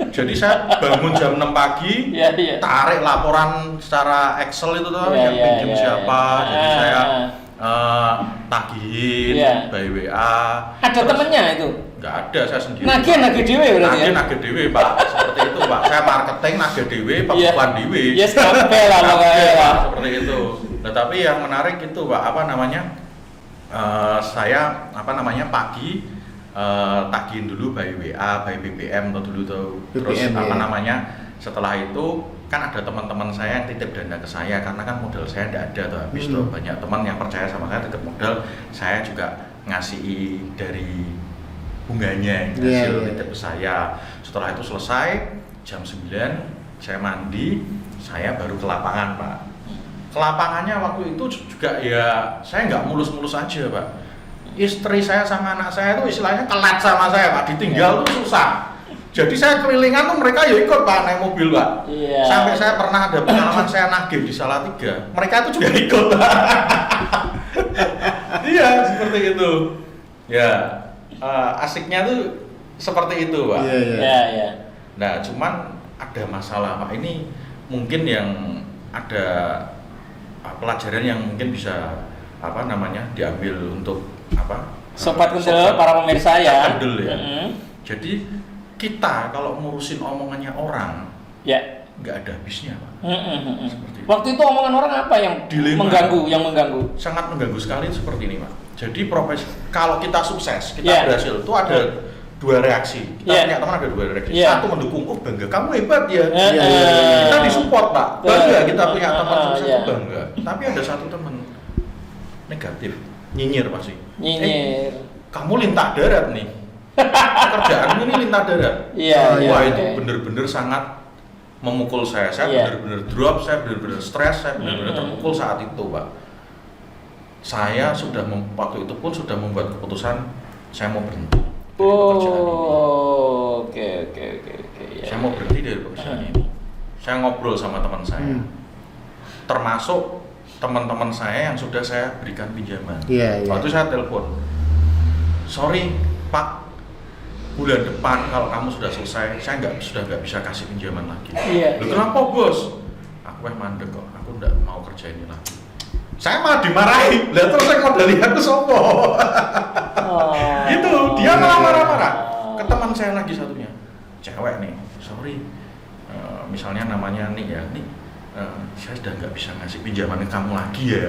S1: Jadi saya bangun jam 6 pagi, tarik laporan secara Excel itu tuh, yang pinjam siapa, jadi saya tagihin by WA.
S3: Ada temennya itu?
S1: Nggak ada, saya sendiri.
S3: Nagih dewe berarti ya?
S1: Nagih dewe Pak, seperti itu Pak. Saya marketing nagih dewe, pembukuan dewe.
S3: Yes, kabeh lah pokoknya.
S1: Seperti itu. Nah tapi yang menarik itu Pak, saya pagi tagihin dulu by WA, by BBM atau dulu tuh. Terus setelah itu kan ada teman-teman saya yang titip dana ke saya karena kan modal saya tidak ada tuh habis tuh. Banyak teman yang percaya sama saya titip modal, saya juga ngasih dari bunganya hasil titip ke saya. Setelah itu selesai jam 9 saya mandi, saya baru ke lapangan Pak. Ke lapangannya waktu itu juga ya saya nggak mulus-mulus aja Pak. istri saya sama anak saya itu istilahnya kelat sama saya Pak, ditinggal tuh susah. Jadi saya kelilingan tuh mereka ya ikut Pak naik mobil Pak. Sampai saya pernah ada pengalaman saya nagih di Salatiga, mereka itu juga ikut. Iya seperti itu. Ya asiknya tuh seperti itu Pak.
S3: Iya.
S1: Nah cuman ada masalah Pak, ini mungkin yang ada pelajaran yang mungkin bisa diambil untuk
S3: Sobat Kendel, para pemirsa ya.
S1: Kendel ya. Jadi kita kalau ngurusin omongannya orang, nggak ada habisnya Pak. Seperti itu.
S3: Waktu itu omongan orang apa yang
S1: Dilema.
S3: mengganggu?
S1: Sangat mengganggu sekali seperti ini Pak. Jadi kalau kita sukses, kita berhasil, itu ada dua reaksi. Kita punya teman ada dua reaksi. Satu mendukung, oh bangga kamu hebat ya. Kita disupport Pak. Bangga kita punya teman sukses itu bangga. Tapi ada satu teman negatif, nyinyir pasti. Kamu lintah darat nih. Pekerjaanmu ini lintah darat. Wah itu benar-benar sangat memukul saya. Saya benar-benar drop, saya benar-benar stres, saya benar-benar terpukul saat itu Pak. Saya waktu itu pun sudah membuat keputusan saya mau berhenti dari pekerjaan ini.
S3: Oke.
S1: Saya mau berhenti dari pekerjaan ini. Saya ngobrol sama teman saya, termasuk teman-teman saya yang sudah saya berikan pinjaman. Waktu saya telepon, sorry Pak, bulan depan kalau kamu sudah selesai, saya sudah nggak bisa kasih pinjaman lagi. Kenapa bos? Aku mandek kok, aku nggak mau kerja ini lagi. Saya malah dimarahi, lihat terus saya modali aku sopo. Gitu, dia malah marah-marah. Ke teman saya lagi satunya, cewek nih, sorry, misalnya namanya saya sudah nggak bisa ngasih pinjaman ke kamu lagi ya.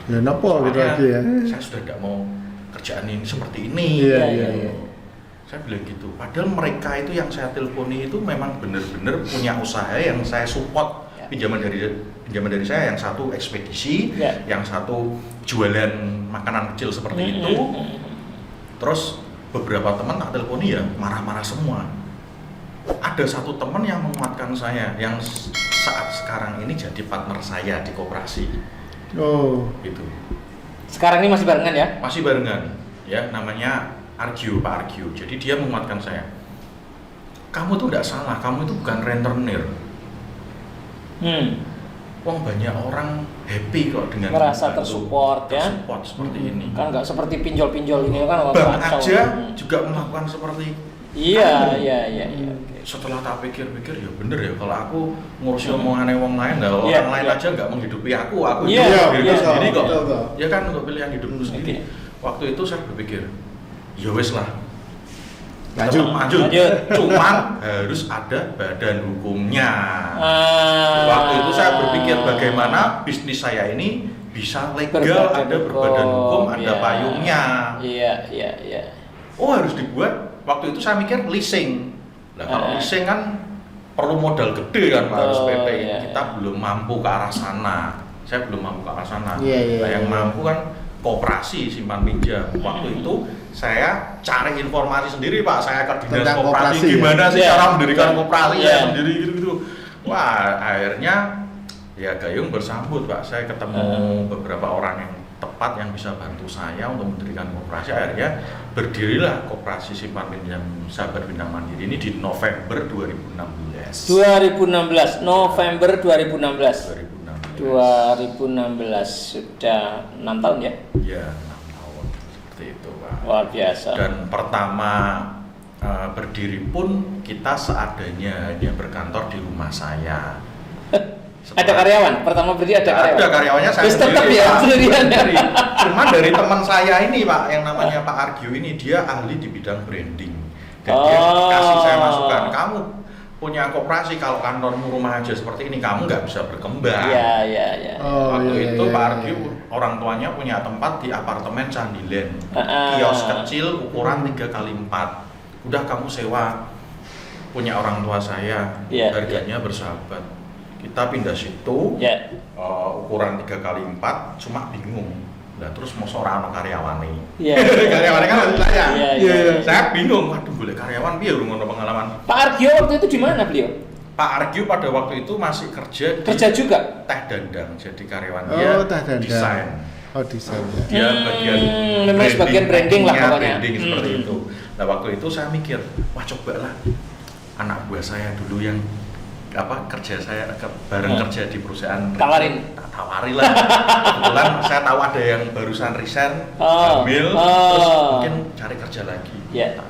S2: Ya napa gitu lagi ya?
S1: Saya sudah nggak mau kerjaan ini seperti ini. Saya bilang gitu. Padahal mereka itu yang saya telponi itu memang benar-benar punya usaha yang saya support. Pinjaman dari saya, yang satu ekspedisi, yang satu jualan makanan kecil seperti itu. Terus beberapa teman tak telponi ya marah-marah semua. Ada satu teman yang menguatkan saya, yang saat sekarang ini jadi partner saya di koperasi. Gitu.
S3: Sekarang ini masih barengan ya?
S1: Masih barengan, ya namanya Argio, Pak Argio. Jadi dia menguatkan saya. Kamu tuh tidak salah, kamu itu bukan rentenir. Wong banyak orang happy kok dengan
S3: merasa tersupport ya.
S1: Tersupport seperti ini.
S3: Kan nggak seperti pinjol-pinjol ini kan.
S1: Bank aja juga melakukan seperti.
S3: Iya.
S1: Setelah tak pikir-pikir ya bener ya, kalau aku ngurusi omongannya wong lain, orang lain aja nggak menghidupi aku hidup diriku sendiri kok. Ya kan untuk pilihan hidupku sendiri. Waktu itu saya berpikir, ya wes lah, lanjut. Cuman harus ada badan hukumnya. Waktu itu saya berpikir bagaimana bisnis saya ini bisa legal, ada berbadan hukum, ada payungnya.
S3: Iya.
S1: Oh harus dibuat. Waktu itu saya mikir leasing. Nah kalau leasing kan perlu modal gede kan Pak, harus PT. Kita belum mampu ke arah sana. Saya belum mampu ke arah sana. Nah yang mampu kan koperasi simpan pinjam. Waktu itu saya cari informasi sendiri Pak. Saya ke dinas koperasi gimana sih cara mendirikan koperasi sendiri gitu. Wah akhirnya ya gayung bersambut Pak. Saya ketemu beberapa orang yang tepat yang bisa bantu saya untuk mendirikan koperasi. Akhirnya berdirilah koperasi simpan pinjam Sahabat Bintang Mandiri ini di November 2016.
S3: November 2016 sudah 6 tahun ya?
S1: Iya 6 tahun seperti itu Pak.
S3: Luar biasa.
S1: Dan pertama berdiri pun kita seadanya hanya berkantor di rumah saya.
S3: Ada karyawan? Pertama berdiri ada karyawan?
S1: Ada karyawannya saya
S3: sendiri sendiri.
S1: Cuman dari teman saya ini Pak, yang namanya Pak Argio ini, dia ahli di bidang branding. Dan dia kasih saya masukan, kamu punya koperasi, kalau kantormu rumah aja seperti ini, kamu nggak bisa berkembang.
S3: Iya.
S1: Waktu itu Pak Argio, orang tuanya punya tempat di apartemen Candiland. Kios kecil ukuran 3x4. Udah kamu sewa, punya orang tua saya, harganya bersahabat. Kita pindah situ, ukuran 3x4, cuma bingung. Nah terus mau seorang karyawan nih, karyawannya kan harus saya. Saya bingung, waduh boleh karyawan biar ngono pengalaman.
S3: Pak Argio waktu itu di mana beliau?
S1: Pak Argio pada waktu itu masih kerja
S3: juga?
S1: Teh Dandang, jadi karyawan dia desain.
S2: Oh, desain ya.
S1: Dia bagian
S3: memang sebagian branding lah pokoknya.
S1: Branding seperti itu. Nah waktu itu saya mikir, wah cobalah anak buah saya dulu yang kerja saya bareng kerja di perusahaan tawari lah. Kebetulan saya tahu ada yang barusan resign, hamil, terus mungkin cari kerja lagi. Tak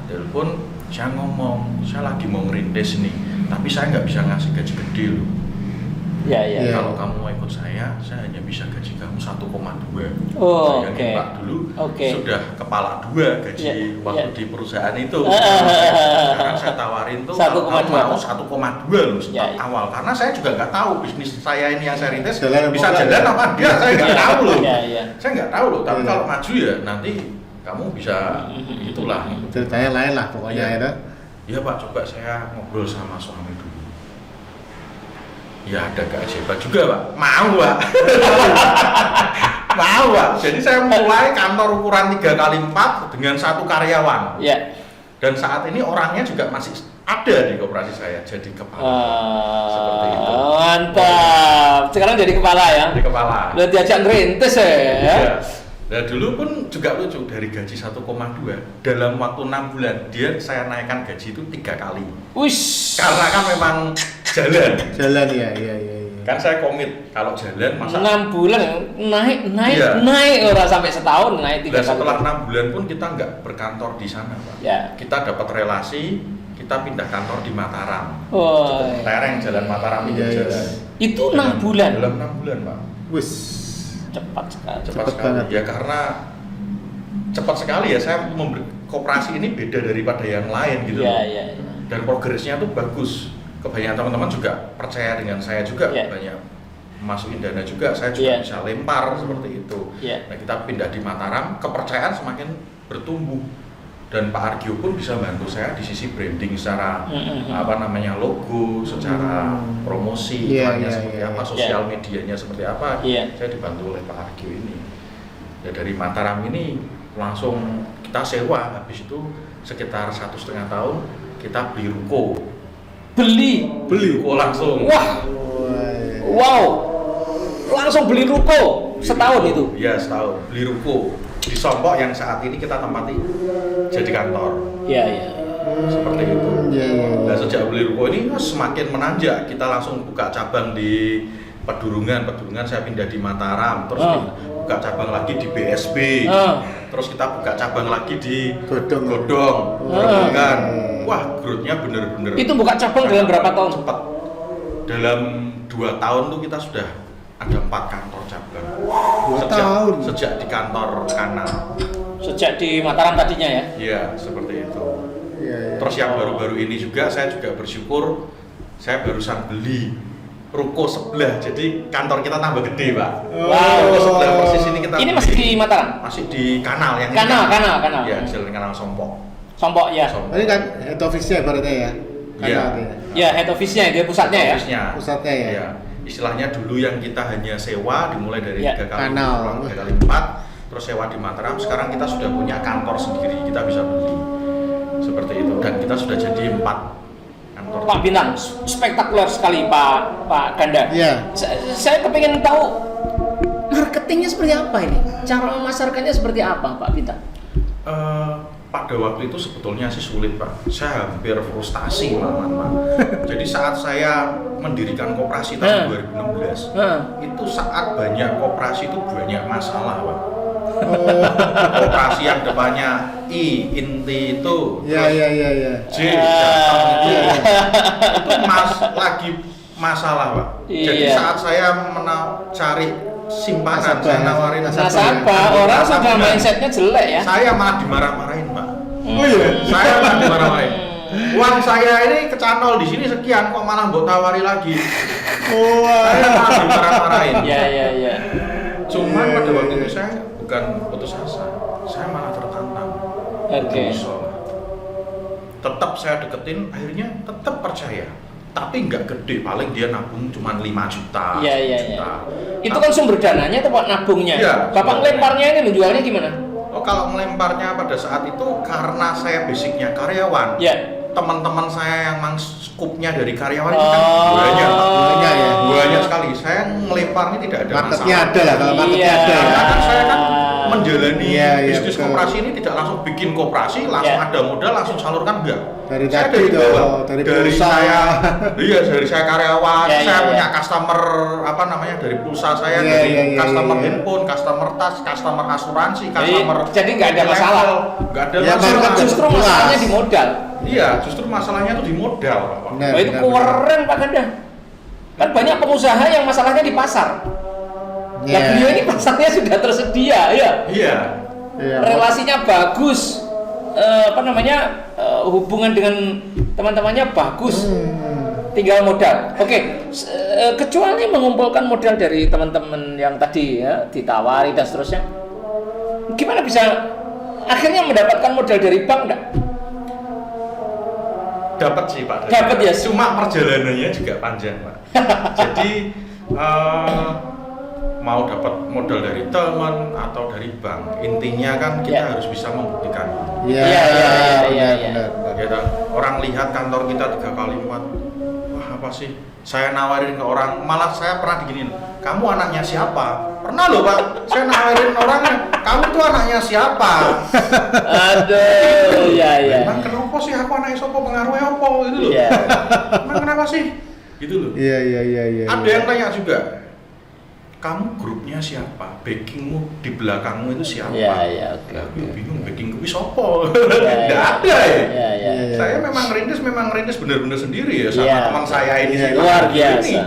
S1: telepon, saya ngomong, saya lagi mau ngerintis nih, tapi saya nggak bisa ngasih gaji gede loh. Kalau kamu mau ikut saya hanya bisa gaji kamu 1,2. Bayangin Pak, dulu sudah kepala 2 gaji waktu di perusahaan itu. Sekarang saya tawarin tuh kalau kamu mau 1,2 loh awal, karena saya juga nggak tahu bisnis saya ini yang saya rintis bisa jalan apa enggak, saya nggak tahu loh. Saya nggak tahu loh, tapi kalau maju ya nanti kamu bisa itulah.
S2: Ceritanya lain lah pokoknya ya.
S1: Iya Pak, coba saya ngobrol sama suami dulu. Ya ada keajaiban juga Pak, mau Pak. Mau Pak, jadi saya mulai kantor ukuran 3x4 dengan 1 karyawan. Dan saat ini orangnya juga masih ada di koperasi saya, jadi kepala. Seperti itu.
S3: Mantap, sekarang jadi kepala ya?
S1: Jadi kepala.
S3: Udah diajak ngerintis ya?
S1: Nah dulu pun juga lucu, dari gaji 1,2 dalam waktu 6 bulan saya naikkan gaji itu 3 kali.
S3: Wish.
S1: Karena kan memang jalan
S2: ya.
S1: Kan saya komit kalau jalan masa
S3: 6 bulan naik orang sampai setahun naik 3 kali.
S1: Setelah 6 bulan pun kita nggak berkantor di sana Pak. Kita dapat relasi, kita pindah kantor di Mataram. Cukup lereng jalan Mataram itu jalan.
S3: Itu 6 bulan.
S1: Dalam 6 bulan Pak.
S2: Wis.
S3: Cepat sekali
S1: Banget. Ya karena cepat sekali ya, saya memberi koperasi ini beda daripada yang lain gitu. Dan progresnya tuh bagus. Kebanyakan teman-teman juga percaya dengan saya juga, banyak masukin dana juga, saya juga bisa lempar seperti itu. Nah kita pindah di Mataram, kepercayaan semakin bertumbuh. Dan Pak Argio pun bisa bantu saya di sisi branding secara logo, secara promosi, iklannya seperti apa, sosial medianya seperti apa. Saya dibantu oleh Pak Argio ini. Ya dari Mataram ini langsung kita sewa, habis itu sekitar 1,5 tahun kita beli ruko.
S3: Beli
S1: ruko langsung.
S3: Wow. Langsung beli ruko setahun itu.
S1: Iya, setahun beli ruko di Sompok yang saat ini kita tempati jadi kantor. Seperti itu. Nah sejak beli ruko ini semakin menanjak, kita langsung buka cabang di Pedurungan saya pindah di Mataram, terus buka cabang lagi di BSB, terus kita buka cabang lagi di Godong, Pedurungan. Wah, growth-nya bener-bener.
S3: Itu buka cabang dalam berapa tahun?
S1: Cepat. Dalam 2 tahun tuh kita sudah ada 4 kantor cabang.
S2: 2 tahun?
S1: Sejak di kantor Kanal.
S3: Sejak di Mataram tadinya ya?
S1: Iya, seperti itu. Terus yang baru-baru ini juga saya juga bersyukur, saya barusan beli ruko sebelah, jadi kantor kita tambah gede Pak. Ruko sebelah persis ini kita.
S3: Ini masih di Mataram?
S1: Masih di Kanal yang
S3: Kanal.
S1: Iya, Jalan Kanal Sompok
S3: ya.
S2: Ini kan head office-nya ibaratnya ya?
S3: Ya, head office-nya, dia pusatnya ya?
S2: Pusatnya ya?
S1: Iya. Istilahnya dulu yang kita hanya sewa dimulai dari 3 kali
S2: Kanal.
S1: 3 kali 4, terus sewa di Mataram, sekarang kita sudah punya kantor sendiri, kita bisa beli. Seperti itu, dan kita sudah jadi 4 kantor.
S3: Pak Bintang, spektakuler sekali Pak Ganda. Saya kepingin tahu marketingnya seperti apa ini? Cara memasarkannya seperti apa Pak Bintang?
S1: Pada waktu itu sebetulnya sih sulit Pak, saya hampir frustasi Pak. Jadi saat saya mendirikan koperasi tahun 2016, itu saat banyak koperasi itu banyak masalah Pak. Koperasi yang depannya I, inti itu, J, datang itu lagi masalah Pak. Jadi saat saya cari simpanan, saya nawarin
S3: nasabah, orang sudah mindsetnya jelek ya.
S1: Saya malah dimarah-marahin Pak. Saya malah dimarah-marahin. Uang saya ini kecantol di sini sekian, kok malah mbok tawari lagi. Saya malah dimarah-marahin.
S3: Iya.
S1: Cuman pada waktu itu saya bukan putus asa, saya malah tertantang. Tetap saya deketin, akhirnya tetap percaya. Tapi nggak gede, paling dia nabung cuma 5 juta.
S3: Itu kan sumber dananya atau Pak nabungnya? Bapak ngelemparnya ini menjualnya gimana?
S1: Kalau melemparnya pada saat itu karena saya basicnya karyawan. teman-teman saya yang mang skupnya dari karyawan ini kan banyak sekali. Saya ngelempar ini tidak ada
S2: marketnya
S1: masalah.
S2: ada lah, kalau marketnya ada ya.
S1: Karena saya kan menjalani bisnis
S2: betul.
S1: koperasi ini tidak langsung bikin koperasi, langsung ada modal langsung salurkan, enggak.
S2: Dari
S1: Saya
S2: tadi
S1: dari bawah,
S2: dari
S1: dari
S2: pulsa.
S1: saya, dari saya karyawan, saya
S3: Iya.
S1: punya customer dari pulsa saya,
S2: Iya,
S1: dari
S2: iya,
S1: customer
S2: iya.
S1: handphone, customer tas, customer asuransi, customer
S3: jadi nggak ada masalah.
S1: Nggak ada
S2: Ya,
S1: masalah.
S2: market
S3: Justru masalahnya di modal.
S1: Iya, justru masalahnya tuh di modal, Pak.
S2: Benar,
S3: Itu
S2: benar,
S3: keren Pak Ganda. Kan banyak pengusaha yang masalahnya di pasar.
S2: benar.
S3: Nah, beliau ini pasarnya sudah tersedia, ya.
S1: Iya.
S2: Iya.
S3: Relasinya bagus. Hubungan dengan teman-temannya bagus. Tinggal modal. Oke, kecuali mengumpulkan modal dari teman-teman yang tadi ya ditawari dan seterusnya. Gimana bisa akhirnya mendapatkan modal dari bank enggak?
S1: Dapat sih Pak.
S3: Dapat ya.
S1: Cuma perjalanannya juga panjang Pak. Jadi mau dapat modal dari teman atau dari bank, intinya kan kita harus bisa membuktikan.
S2: Iya.
S3: Iya.
S1: Gitu. Orang lihat kantor kita 3 kali 4, wah apa sih? Saya nawarin ke orang, malah saya pernah diginin, kamu anaknya siapa? Pernah loh Pak, saya nawarin orang, kamu tuh anaknya siapa?
S3: Aduh, iya.
S1: Emang kenapa sih aku anaknya sopo, pengaruhnya apa gitu loh?
S3: Iya.
S1: Emang kenapa sih? Gitu loh.
S2: Iya.
S1: Ada yang tanya juga, kamu grupnya siapa? Backingmu di belakangmu itu siapa?
S3: Iya, oke.
S1: Aku bingung backingku itu sopo.
S3: Iya,
S1: Nggak ada ya.
S3: Iya.
S1: Saya memang ngerintis benar-benar sendiri ya sama
S3: Iya.
S1: teman saya ini.
S2: Iya,
S3: luar biasa.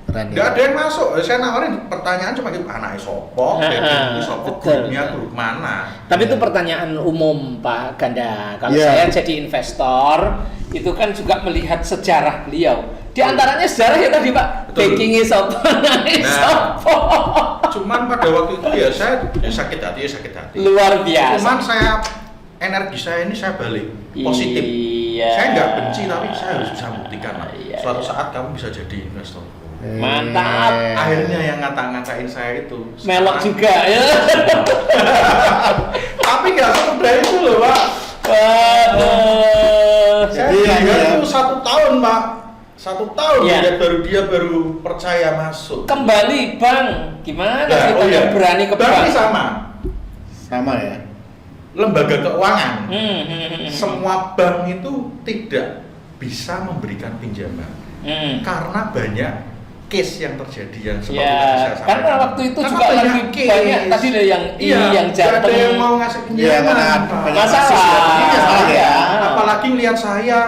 S2: Keren,
S1: Nggak
S2: ya.
S1: ada yang masuk. Saya nawarin pertanyaan cuma gitu, anaknya sopo, backingku sopo,
S3: betul.
S1: grupnya grup mana?
S3: Tapi itu pertanyaan umum Pak Ganda. Kalau
S2: Iya.
S3: saya jadi investor, itu kan juga melihat sejarah beliau. Di antaranya sejarah ya tadi Pak,
S1: Betul.
S3: backingnya sopo, sopo.
S1: Cuman pada waktu itu ya saya sakit hati.
S3: Luar biasa.
S1: Cuman energi saya ini saya balik positif.
S3: Iya.
S1: Saya nggak benci tapi saya harus bisa buktikan lah.
S3: Iya,
S1: Suatu
S3: iya.
S1: saat kamu bisa jadi investor.
S3: Mantap.
S1: Akhirnya yang ngata-ngatain saya itu
S3: Melok
S1: sekarang-
S3: juga ya.
S1: Tapi nggak semudah itu loh Pak.
S3: Aduh.
S1: Saya
S2: Iya,
S1: belajar
S2: iya.
S1: itu 1 tahun Pak. 1 tahun
S3: Iya.
S1: dia baru percaya masuk.
S3: Kembali Bang, gimana
S1: Nah,
S3: kita yang berani ke
S1: Bank
S3: bank?
S1: ini sama.
S2: Sama ya.
S1: Lembaga keuangan.
S3: Hmm.
S1: Semua bank itu tidak bisa memberikan pinjaman karena banyak case yang terjadi yang seperti
S3: Ya,
S1: tadi saya sampaikan.
S3: karena waktu itu
S1: Karena
S3: juga
S1: banyak
S3: lagi
S1: case.
S3: banyak tadi loh yang ini
S1: Iya,
S3: yang
S1: nggak ada
S3: jatuh.
S1: yang mau ngasih
S2: Iya,
S1: pinjaman.
S2: karena
S1: Pak.
S2: banyak
S3: Masalah.
S2: kasus ya. Iya, salah ya.
S1: Apalagi lihat saya,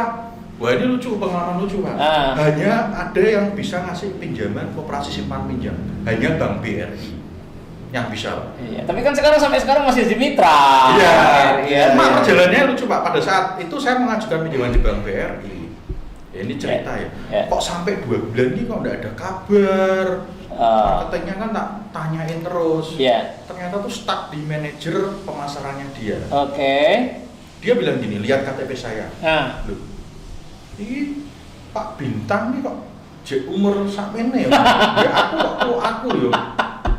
S1: wah ini lucu, pengalaman lucu Pak.
S3: Ah.
S1: Hanya ada yang bisa ngasih pinjaman koperasi simpan pinjam, hanya Bank BRI yang bisa.
S3: Iya, tapi kan sampai sekarang masih di mitra.
S1: Iya. Cuma perjalanannya lucu Pak. Pada saat itu saya mengajukan pinjaman di Bank BRI. Ya, ini cerita ya. Kok sampai 2 bulan ini kok nggak ada kabar? Marketingnya kan tak tanyain terus.
S3: Iya.
S1: Ternyata tuh stuck di manajer pemasarannya dia.
S3: Oke.
S1: Dia bilang gini, lihat KTP saya.
S3: Nah,
S1: Loh, ini Pak Bintang nih kok jek umur sakmene ya. Ya aku yo.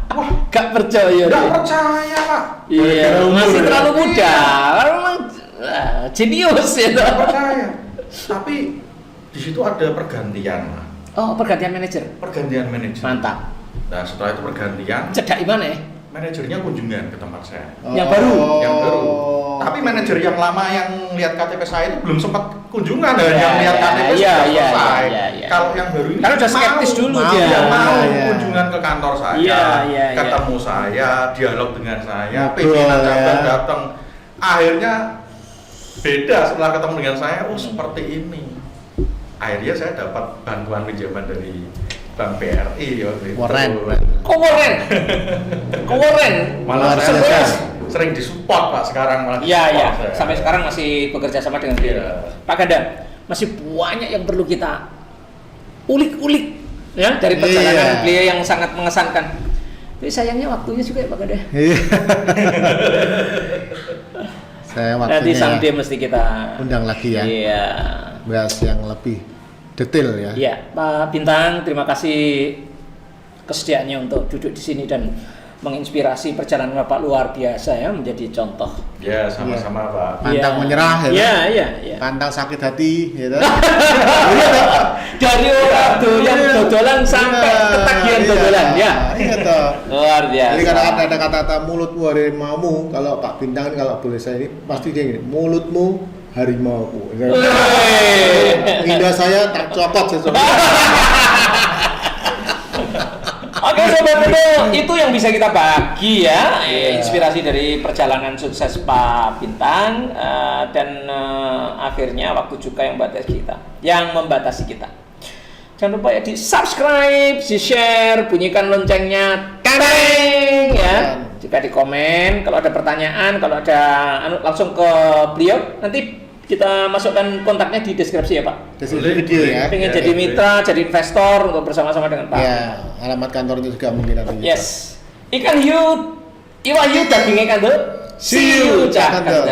S1: Wah,
S3: gak percaya.
S1: nggak
S3: deh.
S1: percaya Pak.
S3: Iya,
S1: Gara-gara umur
S3: masih
S1: ya.
S3: terlalu muda.
S1: Iya.
S3: Karena memang jenius ya.
S1: Nggak percaya. Tapi di situ ada pergantian lah.
S3: Oh, pergantian manajer.
S1: Pergantian manajer.
S3: Mantap.
S1: Nah, setelah itu pergantian,
S3: Cedak gimana ya?
S1: manajernya kunjungan ke tempat saya.
S3: Yang baru?
S1: Yang baru. Tapi manajer yang lama yang lihat KTP saya itu belum sempat kunjungan,
S3: Ya,
S1: yang lihat KTP
S3: ya,
S1: sudah
S3: ya,
S1: selesai.
S3: ya.
S1: Kalau yang baru ini
S3: Karena udah skeptis dulu
S2: mau,
S3: dia.
S1: dia mau
S2: Ya.
S1: kunjungan ke kantor saya,
S3: Ya.
S1: ketemu saya, dialog dengan saya,
S2: Betul,
S1: pimpinan cabang
S2: ya.
S1: datang. Akhirnya beda setelah ketemu dengan saya, oh seperti ini. Akhirnya saya dapat bantuan pinjaman dari Bank BRI waktu itu.
S2: Keren.
S3: Keren.
S1: Malah
S2: Luar
S1: saya
S2: biasa.
S1: sering disupport Pak sekarang malah.
S3: Iya, iya.
S1: disupport saya.
S3: Sampai sekarang masih bekerja sama dengan dia.
S1: Iya.
S3: Pak Ganda, masih banyak yang perlu kita ulik-ulik ya dari perjalanan
S2: Iya.
S3: beliau yang sangat mengesankan. Tapi sayangnya waktunya juga ya Pak Ganda.
S2: Iya. Saya
S3: Nanti sang dia
S2: waktunya
S3: mesti kita
S2: undang lagi ya.
S3: Iya.
S2: Bahas yang lebih detail ya.
S3: Iya, Pak Bintang, terima kasih kesediaannya untuk duduk di sini dan menginspirasi perjalanan Bapak luar biasa ya, menjadi contoh.
S1: Ya, sama-sama Pak.
S2: Pantang menyerah ya.
S3: Iya.
S2: Pantang sakit hati gitu.
S3: Dari orang doyan dodolan sampai ketagihan dodolan ya.
S2: Iya toh.
S3: Luar biasa.
S2: Jadi kadang ada kata-kata mulutmu harimaumu, kalau Pak Bintang kalau boleh saya ini pasti kayak gini, mulutmu harimauku. Lidah saya tak cokot sesuatu.
S3: Oke sobat itu yang bisa kita bagi ya, inspirasi dari perjalanan sukses Pak Bintang dan akhirnya waktu juga yang membatasi kita. Jangan lupa ya di subscribe, di share, bunyikan loncengnya, teng ya. Jika di komen, kalau ada pertanyaan, kalau ada langsung ke beliau, nanti kita masukkan kontaknya di deskripsi ya Pak.
S2: Deskripsi video ya.
S3: Pengen jadi mitra, jadi investor untuk bersama-sama dengan Pak.
S2: Ya, alamat kantornya juga mungkin nanti.
S3: Yes. Ikan hiu, iwak hiu dagingnya kandel.
S2: See you, Cak Kandel.